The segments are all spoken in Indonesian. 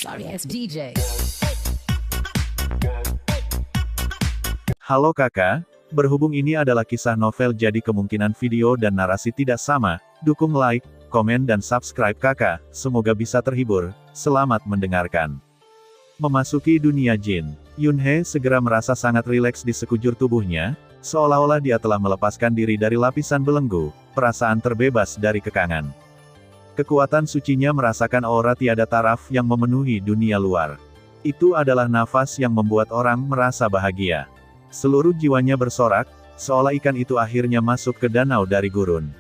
Sorry ass DJ. Halo kakak, berhubung ini adalah kisah novel jadi kemungkinan video dan narasi tidak sama, dukung like, komen dan subscribe kakak, semoga bisa terhibur, selamat mendengarkan. Memasuki dunia jin, Yunhye segera merasa sangat rileks di sekujur tubuhnya, seolah-olah dia telah melepaskan diri dari lapisan belenggu, perasaan terbebas dari kekangan. Kekuatan sucinya merasakan aura tiada taraf yang memenuhi dunia luar. Itu adalah nafas yang membuat orang merasa bahagia. Seluruh jiwanya bersorak, seolah ikan itu akhirnya masuk ke danau dari gurun.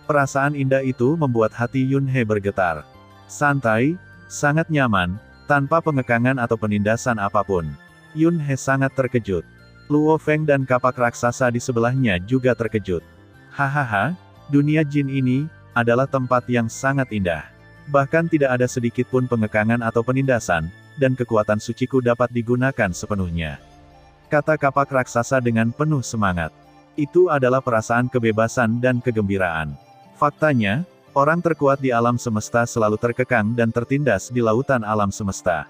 Perasaan indah itu membuat hati Yunhye bergetar. Santai, sangat nyaman, tanpa pengekangan atau penindasan apapun. Yunhye sangat terkejut. Luo Feng dan kapak raksasa di sebelahnya juga terkejut. Hahaha, dunia jin ini adalah tempat yang sangat indah. Bahkan tidak ada sedikit pun pengekangan atau penindasan, dan kekuatan suciku dapat digunakan sepenuhnya. Kata kapak raksasa dengan penuh semangat. Itu adalah perasaan kebebasan dan kegembiraan. Faktanya, orang terkuat di alam semesta selalu terkekang dan tertindas di lautan alam semesta.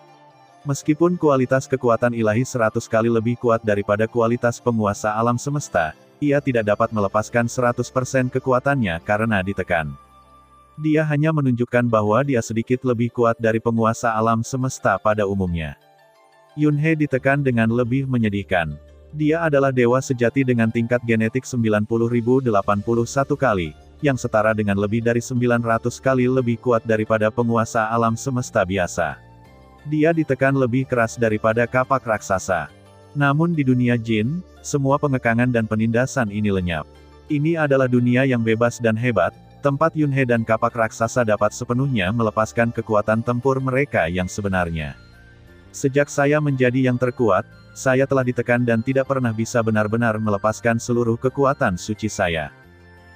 Meskipun kualitas kekuatan ilahi 100 kali lebih kuat daripada kualitas penguasa alam semesta, ia tidak dapat melepaskan 100% kekuatannya karena ditekan. Dia hanya menunjukkan bahwa dia sedikit lebih kuat dari penguasa alam semesta pada umumnya. Yunhye ditekan dengan lebih menyedihkan. Dia adalah dewa sejati dengan tingkat genetik 90.081 kali, yang setara dengan lebih dari 900 kali lebih kuat daripada penguasa alam semesta biasa. Dia ditekan lebih keras daripada kapak raksasa. Namun di dunia jin, semua pengekangan dan penindasan ini lenyap. Ini adalah dunia yang bebas dan hebat, tempat Yunhye dan kapak raksasa dapat sepenuhnya melepaskan kekuatan tempur mereka yang sebenarnya. Sejak saya menjadi yang terkuat, saya telah ditekan dan tidak pernah bisa benar-benar melepaskan seluruh kekuatan suci saya.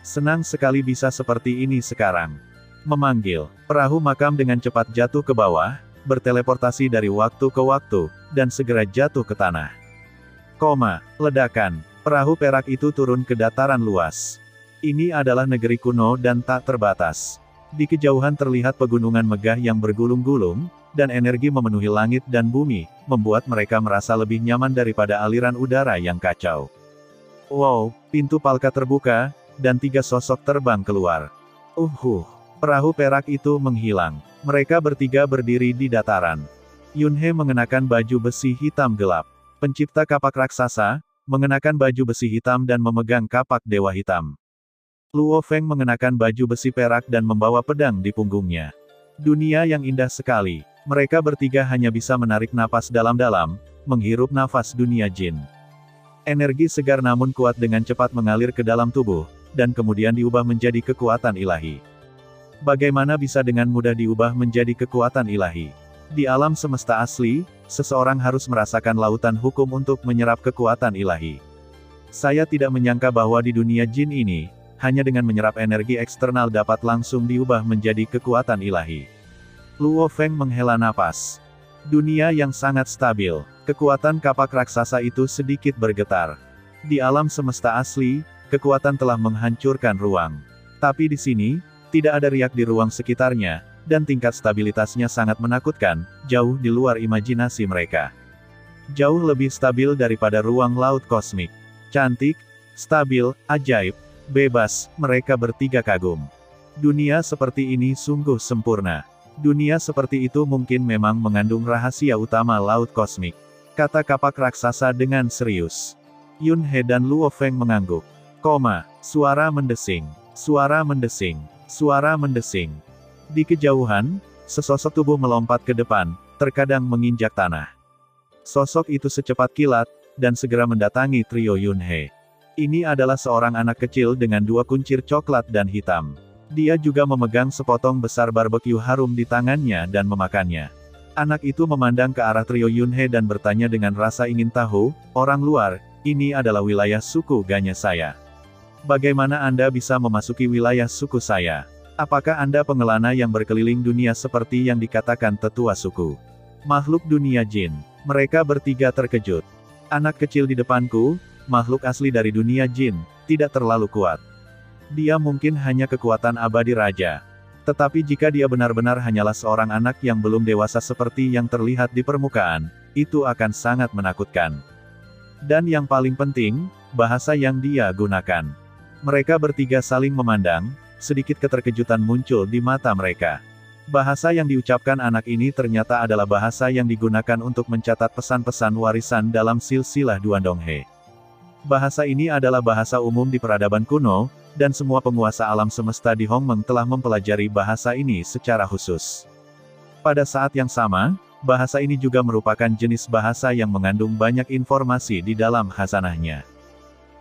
Senang sekali bisa seperti ini sekarang. Memanggil, perahu makam dengan cepat jatuh ke bawah, berteleportasi dari waktu ke waktu, dan segera jatuh ke tanah. Ledakan, perahu perak itu turun ke dataran luas. Ini adalah negeri kuno dan tak terbatas. Di kejauhan terlihat pegunungan megah yang bergulung-gulung, dan energi memenuhi langit dan bumi, membuat mereka merasa lebih nyaman daripada aliran udara yang kacau. Wow, pintu palka terbuka, dan 3 sosok terbang keluar. Perahu perak itu menghilang. Mereka bertiga berdiri di dataran. Yunhye mengenakan baju besi hitam gelap. Pencipta kapak raksasa, mengenakan baju besi hitam dan memegang kapak dewa hitam. Luo Feng mengenakan baju besi perak dan membawa pedang di punggungnya. Dunia yang indah sekali. Mereka bertiga hanya bisa menarik napas dalam-dalam, menghirup nafas dunia jin. Energi segar namun kuat dengan cepat mengalir ke dalam tubuh, dan kemudian diubah menjadi kekuatan ilahi. Bagaimana bisa dengan mudah diubah menjadi kekuatan ilahi? Di alam semesta asli, seseorang harus merasakan lautan hukum untuk menyerap kekuatan ilahi. Saya tidak menyangka bahwa di dunia jin ini, hanya dengan menyerap energi eksternal dapat langsung diubah menjadi kekuatan ilahi. Luo Feng menghela napas. Dunia yang sangat stabil. Kekuatan kapak raksasa itu sedikit bergetar. Di alam semesta asli, kekuatan telah menghancurkan ruang. Tapi di sini, tidak ada riak di ruang sekitarnya, dan tingkat stabilitasnya sangat menakutkan, jauh di luar imajinasi mereka. Jauh lebih stabil daripada ruang laut kosmik. Cantik, stabil, ajaib, bebas, mereka bertiga kagum. Dunia seperti ini sungguh sempurna. Dunia seperti itu mungkin memang mengandung rahasia utama laut kosmik. Kata kapak raksasa dengan serius. Yunhye dan Luo Feng mengangguk. Suara mendesing. Suara mendesing. Suara mendesing. Di kejauhan, sesosok tubuh melompat ke depan, terkadang menginjak tanah. Sosok itu secepat kilat, dan segera mendatangi trio Yunhye. Ini adalah seorang anak kecil dengan 2 kuncir coklat dan hitam. Dia juga memegang sepotong besar barbeque harum di tangannya dan memakannya. Anak itu memandang ke arah trio Yunhye dan bertanya dengan rasa ingin tahu, "Orang luar, ini adalah wilayah suku Ganya saya. Bagaimana Anda bisa memasuki wilayah suku saya? Apakah Anda pengelana yang berkeliling dunia seperti yang dikatakan tetua suku?" Makhluk dunia jin. Mereka bertiga terkejut. Anak kecil di depanku, makhluk asli dari dunia jin, tidak terlalu kuat. Dia mungkin hanya kekuatan abadi raja. Tetapi jika dia benar-benar hanyalah seorang anak yang belum dewasa seperti yang terlihat di permukaan, itu akan sangat menakutkan. Dan yang paling penting, bahasa yang dia gunakan. Mereka bertiga saling memandang, sedikit keterkejutan muncul di mata mereka. Bahasa yang diucapkan anak ini ternyata adalah bahasa yang digunakan untuk mencatat pesan-pesan warisan dalam silsilah Duandonghe. Bahasa ini adalah bahasa umum di peradaban kuno, dan semua penguasa alam semesta di Hongmeng telah mempelajari bahasa ini secara khusus. Pada saat yang sama, bahasa ini juga merupakan jenis bahasa yang mengandung banyak informasi di dalam khazanahnya.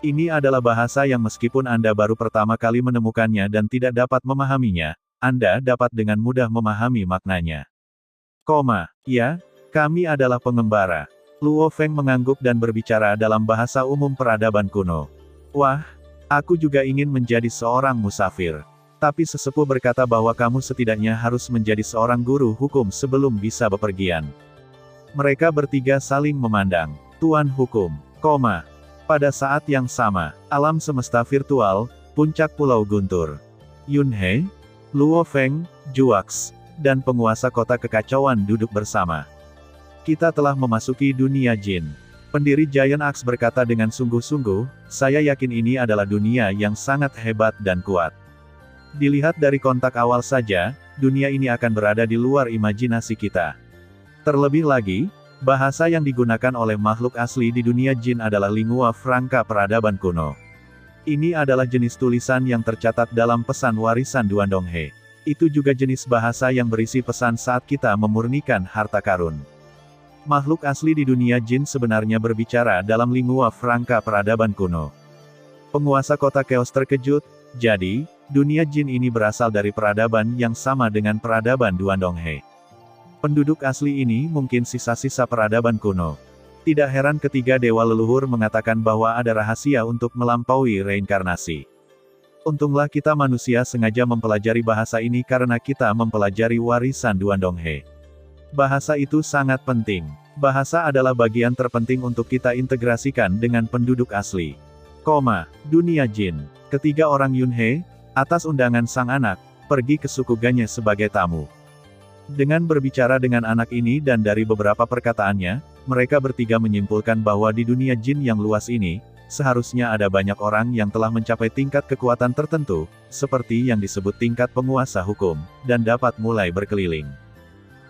Ini adalah bahasa yang meskipun Anda baru pertama kali menemukannya dan tidak dapat memahaminya, Anda dapat dengan mudah memahami maknanya. Ya, kami adalah pengembara. Luo Feng mengangguk dan berbicara dalam bahasa umum peradaban kuno. Wah, aku juga ingin menjadi seorang musafir. Tapi sesepuh berkata bahwa kamu setidaknya harus menjadi seorang guru hukum sebelum bisa bepergian. Mereka bertiga saling memandang. Tuan Hukum, pada saat yang sama, alam semesta virtual, puncak Pulau Guntur. Yunhe, Luo Feng, Juax, dan penguasa kota kekacauan duduk bersama. Kita telah memasuki dunia jin. Pendiri Giant Axe berkata dengan sungguh-sungguh, saya yakin ini adalah dunia yang sangat hebat dan kuat. Dilihat dari kontak awal saja, dunia ini akan berada di luar imajinasi kita. Terlebih lagi, bahasa yang digunakan oleh makhluk asli di dunia jin adalah lingua franca peradaban kuno. Ini adalah jenis tulisan yang tercatat dalam pesan warisan Duandonghe. Itu juga jenis bahasa yang berisi pesan saat kita memurnikan harta karun. Makhluk asli di dunia jin sebenarnya berbicara dalam lingua franca peradaban kuno. Penguasa kota Chaos terkejut, jadi, dunia jin ini berasal dari peradaban yang sama dengan peradaban Duandonghe. Penduduk asli ini mungkin sisa-sisa peradaban kuno. Tidak heran ketiga dewa leluhur mengatakan bahwa ada rahasia untuk melampaui reinkarnasi. Untunglah kita manusia sengaja mempelajari bahasa ini karena kita mempelajari warisan Duandonghe. Bahasa itu sangat penting. Bahasa adalah bagian terpenting untuk kita integrasikan dengan penduduk asli. Dunia jin. Ketiga orang Yunhe, atas undangan sang anak, pergi ke suku Ganye sebagai tamu. Dengan berbicara dengan anak ini dan dari beberapa perkataannya, mereka bertiga menyimpulkan bahwa di dunia jin yang luas ini, seharusnya ada banyak orang yang telah mencapai tingkat kekuatan tertentu, seperti yang disebut tingkat penguasa hukum, dan dapat mulai berkeliling.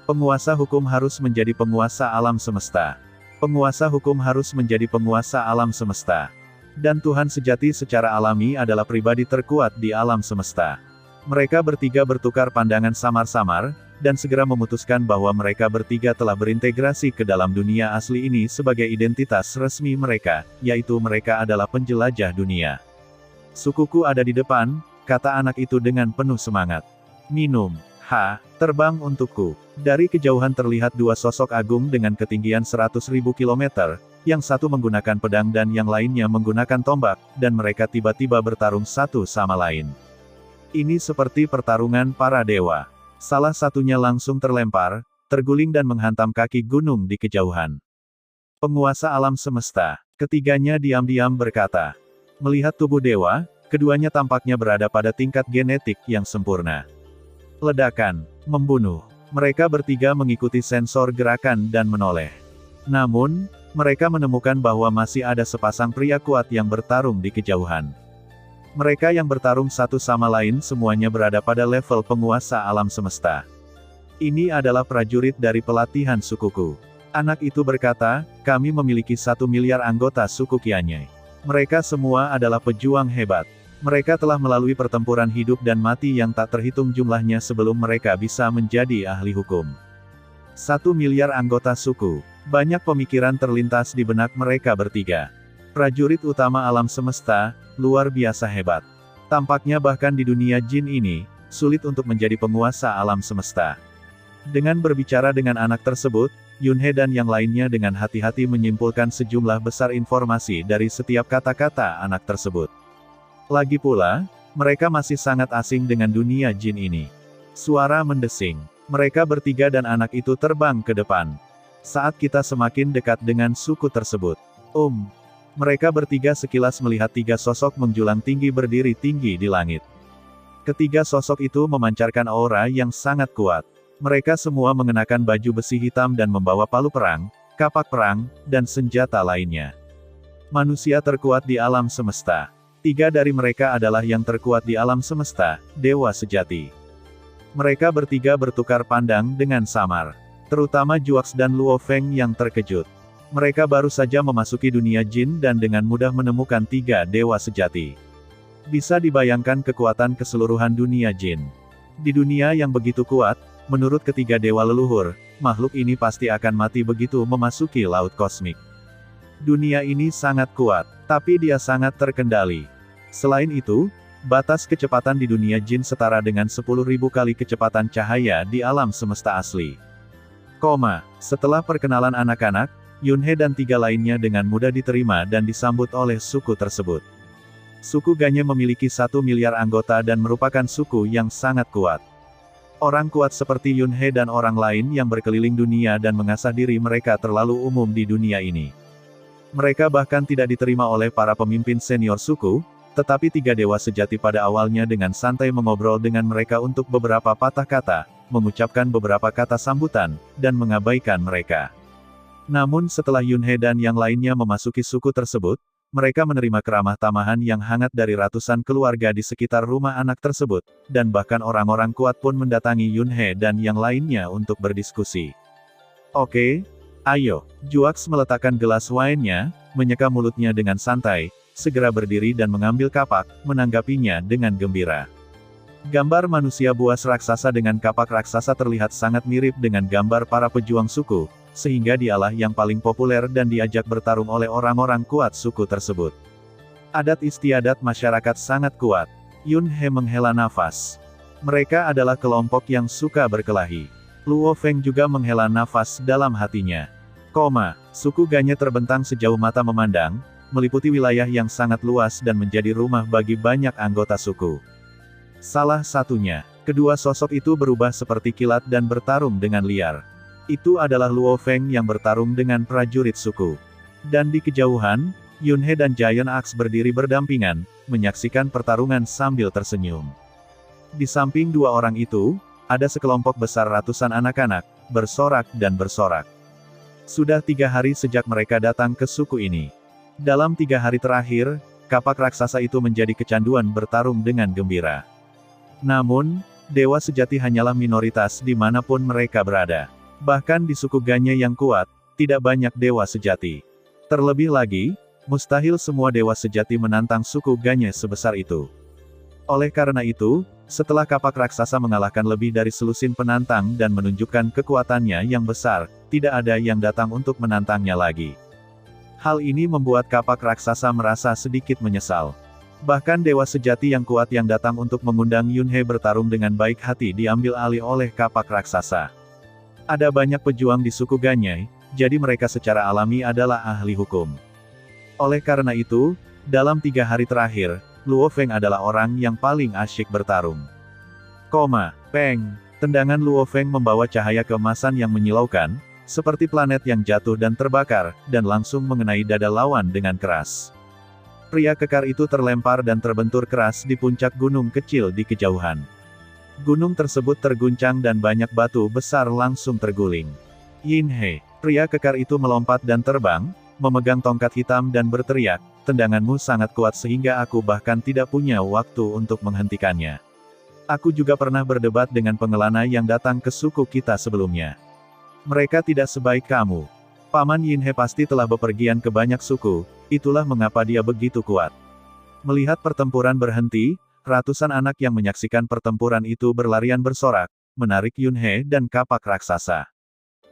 Penguasa hukum harus menjadi penguasa alam semesta. Penguasa hukum harus menjadi penguasa alam semesta. Dan Tuhan sejati secara alami adalah pribadi terkuat di alam semesta. Mereka bertiga bertukar pandangan samar-samar, dan segera memutuskan bahwa mereka bertiga telah berintegrasi ke dalam dunia asli ini sebagai identitas resmi mereka, yaitu mereka adalah penjelajah dunia. Sukuku ada di depan, kata anak itu dengan penuh semangat. Minum. Terbang untukku. Dari kejauhan terlihat dua sosok agung dengan ketinggian 100.000 kilometer, yang satu menggunakan pedang dan yang lainnya menggunakan tombak, dan mereka tiba-tiba bertarung satu sama lain. Ini seperti pertarungan para dewa. Salah satunya langsung terlempar, terguling dan menghantam kaki gunung di kejauhan. Penguasa alam semesta. Ketiganya diam-diam berkata. Melihat tubuh dewa, keduanya tampaknya berada pada tingkat genetik yang sempurna. Ledakan, membunuh. Mereka bertiga mengikuti sensor gerakan dan menoleh. Namun, mereka menemukan bahwa masih ada sepasang pria kuat yang bertarung di kejauhan. Mereka yang bertarung satu sama lain semuanya berada pada level penguasa alam semesta. Ini adalah prajurit dari pelatihan sukuku. Anak itu berkata, kami memiliki 1 miliar anggota suku Qianye. Mereka semua adalah pejuang hebat. Mereka telah melalui pertempuran hidup dan mati yang tak terhitung jumlahnya sebelum mereka bisa menjadi ahli hukum. 1 miliar anggota suku. Banyak pemikiran terlintas di benak mereka bertiga. Prajurit utama alam semesta, luar biasa hebat. Tampaknya bahkan di dunia jin ini, sulit untuk menjadi penguasa alam semesta. Dengan berbicara dengan anak tersebut, Yunhe dan yang lainnya dengan hati-hati menyimpulkan sejumlah besar informasi dari setiap kata-kata anak tersebut. Lagi pula, mereka masih sangat asing dengan dunia jin ini. Suara mendesing. Mereka bertiga dan anak itu terbang ke depan. Saat kita semakin dekat dengan suku tersebut. Mereka bertiga sekilas melihat 3 sosok menjulang tinggi berdiri tinggi di langit. Ketiga sosok itu memancarkan aura yang sangat kuat. Mereka semua mengenakan baju besi hitam dan membawa palu perang, kapak perang, dan senjata lainnya. Manusia terkuat di alam semesta. 3 dari mereka adalah yang terkuat di alam semesta, dewa sejati. Mereka bertiga bertukar pandang dengan samar. Terutama Juax dan Luo Feng yang terkejut. Mereka baru saja memasuki dunia jin dan dengan mudah menemukan 3 dewa sejati. Bisa dibayangkan kekuatan keseluruhan dunia jin. Di dunia yang begitu kuat, menurut ketiga dewa leluhur, makhluk ini pasti akan mati begitu memasuki laut kosmik. Dunia ini sangat kuat, tapi dia sangat terkendali. Selain itu, batas kecepatan di dunia jin setara dengan 10.000 kali kecepatan cahaya di alam semesta asli. Setelah perkenalan anak-anak, Yunhe dan 3 lainnya dengan mudah diterima dan disambut oleh suku tersebut. Suku Ganye memiliki 1 miliar anggota dan merupakan suku yang sangat kuat. Orang kuat seperti Yunhe dan orang lain yang berkeliling dunia dan mengasah diri mereka terlalu umum di dunia ini. Mereka bahkan tidak diterima oleh para pemimpin senior suku, tetapi 3 dewa sejati pada awalnya dengan santai mengobrol dengan mereka untuk beberapa patah kata, mengucapkan beberapa kata sambutan, dan mengabaikan mereka. Namun setelah Yunhe dan yang lainnya memasuki suku tersebut, mereka menerima keramah tamahan yang hangat dari ratusan keluarga di sekitar rumah anak tersebut, dan bahkan orang-orang kuat pun mendatangi Yunhe dan yang lainnya untuk berdiskusi. Oke, ayo. Juax meletakkan gelas wine-nya, menyeka mulutnya dengan santai, segera berdiri dan mengambil kapak, menanggapinya dengan gembira. Gambar manusia buas raksasa dengan kapak raksasa terlihat sangat mirip dengan gambar para pejuang suku, sehingga dialah yang paling populer dan diajak bertarung oleh orang-orang kuat suku tersebut. Adat istiadat masyarakat sangat kuat. Yunhe menghela nafas. Mereka adalah kelompok yang suka berkelahi. Luo Feng juga menghela nafas dalam hatinya. Suku Ganye terbentang sejauh mata memandang, meliputi wilayah yang sangat luas dan menjadi rumah bagi banyak anggota suku. Salah satunya, kedua sosok itu berubah seperti kilat dan bertarung dengan liar. Itu adalah Luo Feng yang bertarung dengan prajurit suku. Dan di kejauhan, Yunhe dan Giant Axe berdiri berdampingan, menyaksikan pertarungan sambil tersenyum. Di samping 2 orang itu, ada sekelompok besar ratusan anak-anak, bersorak dan bersorak. Sudah 3 hari sejak mereka datang ke suku ini. Dalam 3 hari terakhir, kapak raksasa itu menjadi kecanduan bertarung dengan gembira. Namun, dewa sejati hanyalah minoritas dimanapun mereka berada. Bahkan di suku Ganye yang kuat, tidak banyak dewa sejati. Terlebih lagi, mustahil semua dewa sejati menantang suku Ganye sebesar itu. Oleh karena itu, setelah kapak raksasa mengalahkan lebih dari selusin penantang dan menunjukkan kekuatannya yang besar, tidak ada yang datang untuk menantangnya lagi. Hal ini membuat kapak raksasa merasa sedikit menyesal. Bahkan dewa sejati yang kuat yang datang untuk mengundang Yunhe bertarung dengan baik hati diambil alih oleh kapak raksasa. Ada banyak pejuang di suku Ganye, jadi mereka secara alami adalah ahli hukum. Oleh karena itu, dalam 3 hari terakhir, Luo Feng adalah orang yang paling asyik bertarung. Peng. Tendangan Luo Feng membawa cahaya keemasan yang menyilaukan, seperti planet yang jatuh dan terbakar, dan langsung mengenai dada lawan dengan keras. Pria kekar itu terlempar dan terbentur keras di puncak gunung kecil di kejauhan. Gunung tersebut terguncang dan banyak batu besar langsung terguling. Yinhe, pria kekar itu melompat dan terbang, memegang tongkat hitam dan berteriak, tendanganmu sangat kuat sehingga aku bahkan tidak punya waktu untuk menghentikannya. Aku juga pernah berdebat dengan pengelana yang datang ke suku kita sebelumnya. Mereka tidak sebaik kamu. Paman Yinhe pasti telah bepergian ke banyak suku, itulah mengapa dia begitu kuat. Melihat pertempuran berhenti, ratusan anak yang menyaksikan pertempuran itu berlarian bersorak, menarik Yunhe dan kapak raksasa.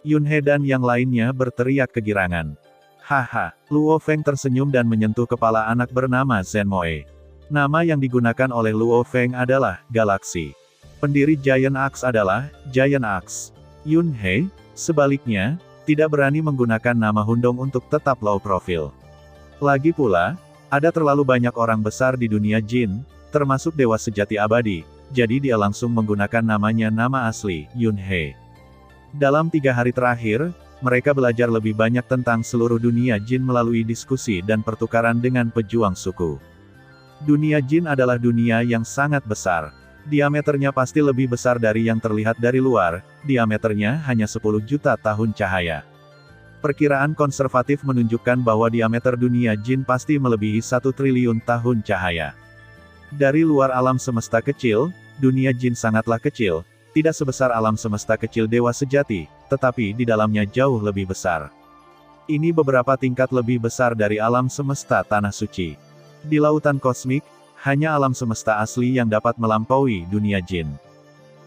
Yunhe dan yang lainnya berteriak kegirangan. Haha, Luo Feng tersenyum dan menyentuh kepala anak bernama Zenmoe. Nama yang digunakan oleh Luo Feng adalah Galaksi. Pendiri Giant Axe adalah Giant Axe. Yunhe, sebaliknya, tidak berani menggunakan nama Hundong untuk tetap low profile. Lagi pula, ada terlalu banyak orang besar di dunia jin, termasuk dewa sejati abadi, jadi dia langsung menggunakan nama asli, Yunhe. Dalam 3 hari terakhir, mereka belajar lebih banyak tentang seluruh dunia jin melalui diskusi dan pertukaran dengan pejuang suku. Dunia jin adalah dunia yang sangat besar. Diameternya pasti lebih besar dari yang terlihat dari luar, diameternya hanya 10 juta tahun cahaya. Perkiraan konservatif menunjukkan bahwa diameter dunia jin pasti melebihi 1 triliun tahun cahaya. Dari luar alam semesta kecil, dunia jin sangatlah kecil, tidak sebesar alam semesta kecil dewa sejati, tetapi di dalamnya jauh lebih besar. Ini beberapa tingkat lebih besar dari alam semesta tanah suci. Di lautan kosmik, hanya alam semesta asli yang dapat melampaui dunia jin.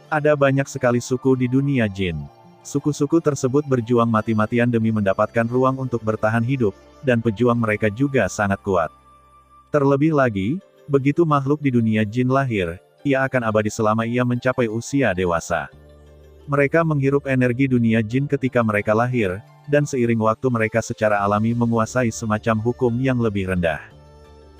Ada banyak sekali suku di dunia jin. Suku-suku tersebut berjuang mati-matian demi mendapatkan ruang untuk bertahan hidup, dan pejuang mereka juga sangat kuat. Terlebih lagi, begitu makhluk di dunia jin lahir, ia akan abadi selama ia mencapai usia dewasa. Mereka menghirup energi dunia jin ketika mereka lahir, dan seiring waktu mereka secara alami menguasai semacam hukum yang lebih rendah.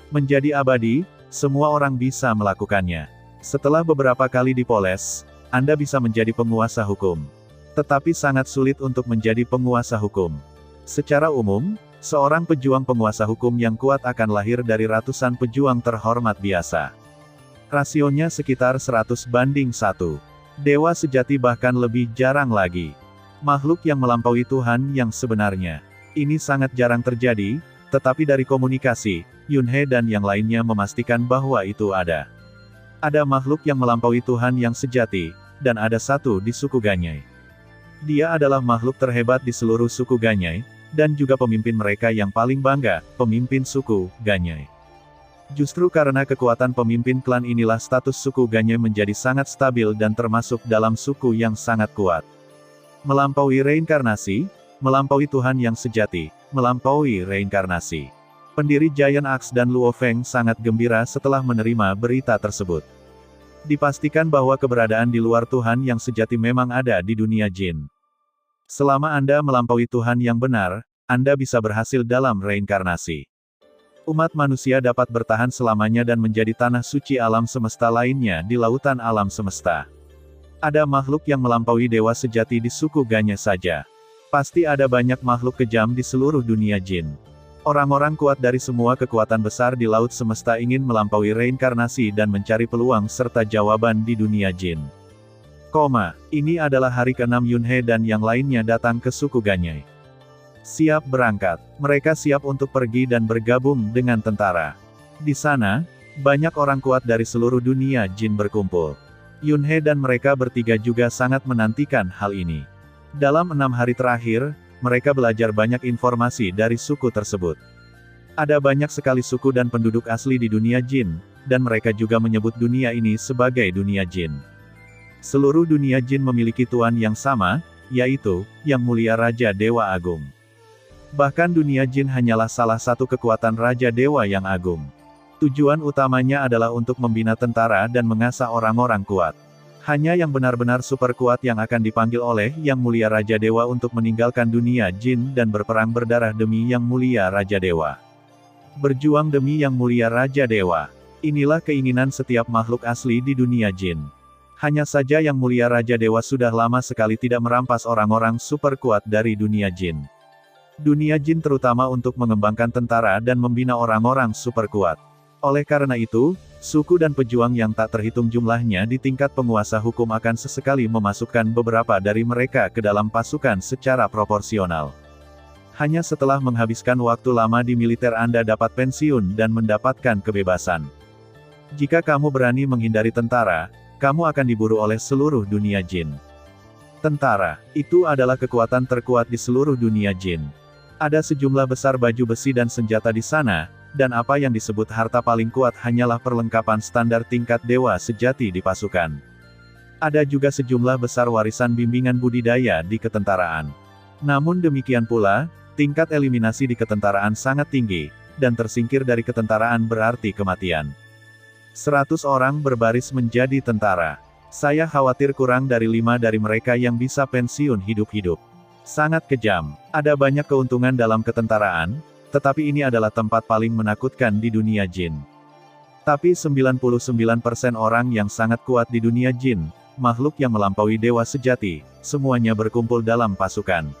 Menjadi abadi, semua orang bisa melakukannya. Setelah beberapa kali dipoles, Anda bisa menjadi penguasa hukum. Tetapi sangat sulit untuk menjadi penguasa hukum. Secara umum, seorang pejuang penguasa hukum yang kuat akan lahir dari ratusan pejuang terhormat biasa. Rasionya sekitar 100 banding 1. Dewa sejati bahkan lebih jarang lagi. Makhluk yang melampaui Tuhan yang sebenarnya. Ini sangat jarang terjadi, tetapi dari komunikasi, Yunhe dan yang lainnya memastikan bahwa itu ada. Ada makhluk yang melampaui Tuhan yang sejati, dan ada satu di suku Ganyai. Dia adalah makhluk terhebat di seluruh suku Ganyai, dan juga pemimpin mereka yang paling bangga, pemimpin suku Ganyai. Justru karena kekuatan pemimpin klan inilah status suku Ganyai menjadi sangat stabil dan termasuk dalam suku yang sangat kuat. Melampaui reinkarnasi, melampaui Tuhan yang sejati, melampaui reinkarnasi. Pendiri Giant Axe dan Luo Feng sangat gembira setelah menerima berita tersebut. Dipastikan bahwa keberadaan di luar Tuhan yang sejati memang ada di dunia jin. Selama Anda melampaui Tuhan yang benar, Anda bisa berhasil dalam reinkarnasi. Umat manusia dapat bertahan selamanya dan menjadi tanah suci alam semesta lainnya di lautan alam semesta. Ada makhluk yang melampaui dewa sejati di suku Ganyai saja. Pasti ada banyak makhluk kejam di seluruh dunia jin. Orang-orang kuat dari semua kekuatan besar di laut semesta ingin melampaui reinkarnasi dan mencari peluang serta jawaban di dunia jin. Ini adalah hari ke-6 Yunhe dan yang lainnya datang ke suku Ganyai. Siap berangkat. Mereka siap untuk pergi dan bergabung dengan tentara. Di sana, banyak orang kuat dari seluruh dunia jin berkumpul. Yunhe dan mereka bertiga juga sangat menantikan hal ini. Dalam 6 hari terakhir, mereka belajar banyak informasi dari suku tersebut. Ada banyak sekali suku dan penduduk asli di dunia jin, dan mereka juga menyebut dunia ini sebagai dunia jin. Seluruh dunia jin memiliki tuan yang sama, yaitu, Yang Mulia Raja Dewa Agung. Bahkan dunia jin hanyalah salah satu kekuatan Raja Dewa yang agung. Tujuan utamanya adalah untuk membina tentara dan mengasah orang-orang kuat. Hanya yang benar-benar super kuat yang akan dipanggil oleh Yang Mulia Raja Dewa untuk meninggalkan dunia jin dan berperang berdarah demi Yang Mulia Raja Dewa. Berjuang demi Yang Mulia Raja Dewa. Inilah keinginan setiap makhluk asli di dunia jin. Hanya saja Yang Mulia Raja Dewa sudah lama sekali tidak merampas orang-orang super kuat dari dunia jin. Dunia jin terutama untuk mengembangkan tentara dan membina orang-orang super kuat. Oleh karena itu, suku dan pejuang yang tak terhitung jumlahnya di tingkat penguasa hukum akan sesekali memasukkan beberapa dari mereka ke dalam pasukan secara proporsional. Hanya setelah menghabiskan waktu lama di militer Anda dapat pensiun dan mendapatkan kebebasan. Jika kamu berani menghindari tentara, kamu akan diburu oleh seluruh dunia jin. Tentara, itu adalah kekuatan terkuat di seluruh dunia jin. Ada sejumlah besar baju besi dan senjata di sana, dan apa yang disebut harta paling kuat hanyalah perlengkapan standar tingkat dewa sejati di pasukan. Ada juga sejumlah besar warisan bimbingan budidaya di ketentaraan. Namun demikian pula, tingkat eliminasi di ketentaraan sangat tinggi, dan tersingkir dari ketentaraan berarti kematian. 100 orang berbaris menjadi tentara. Saya khawatir kurang dari 5 dari mereka yang bisa pensiun hidup-hidup. Sangat kejam. Ada banyak keuntungan dalam ketentaraan, tetapi ini adalah tempat paling menakutkan di dunia jin. Tapi 99% orang yang sangat kuat di dunia jin, makhluk yang melampaui dewa sejati, semuanya berkumpul dalam pasukan.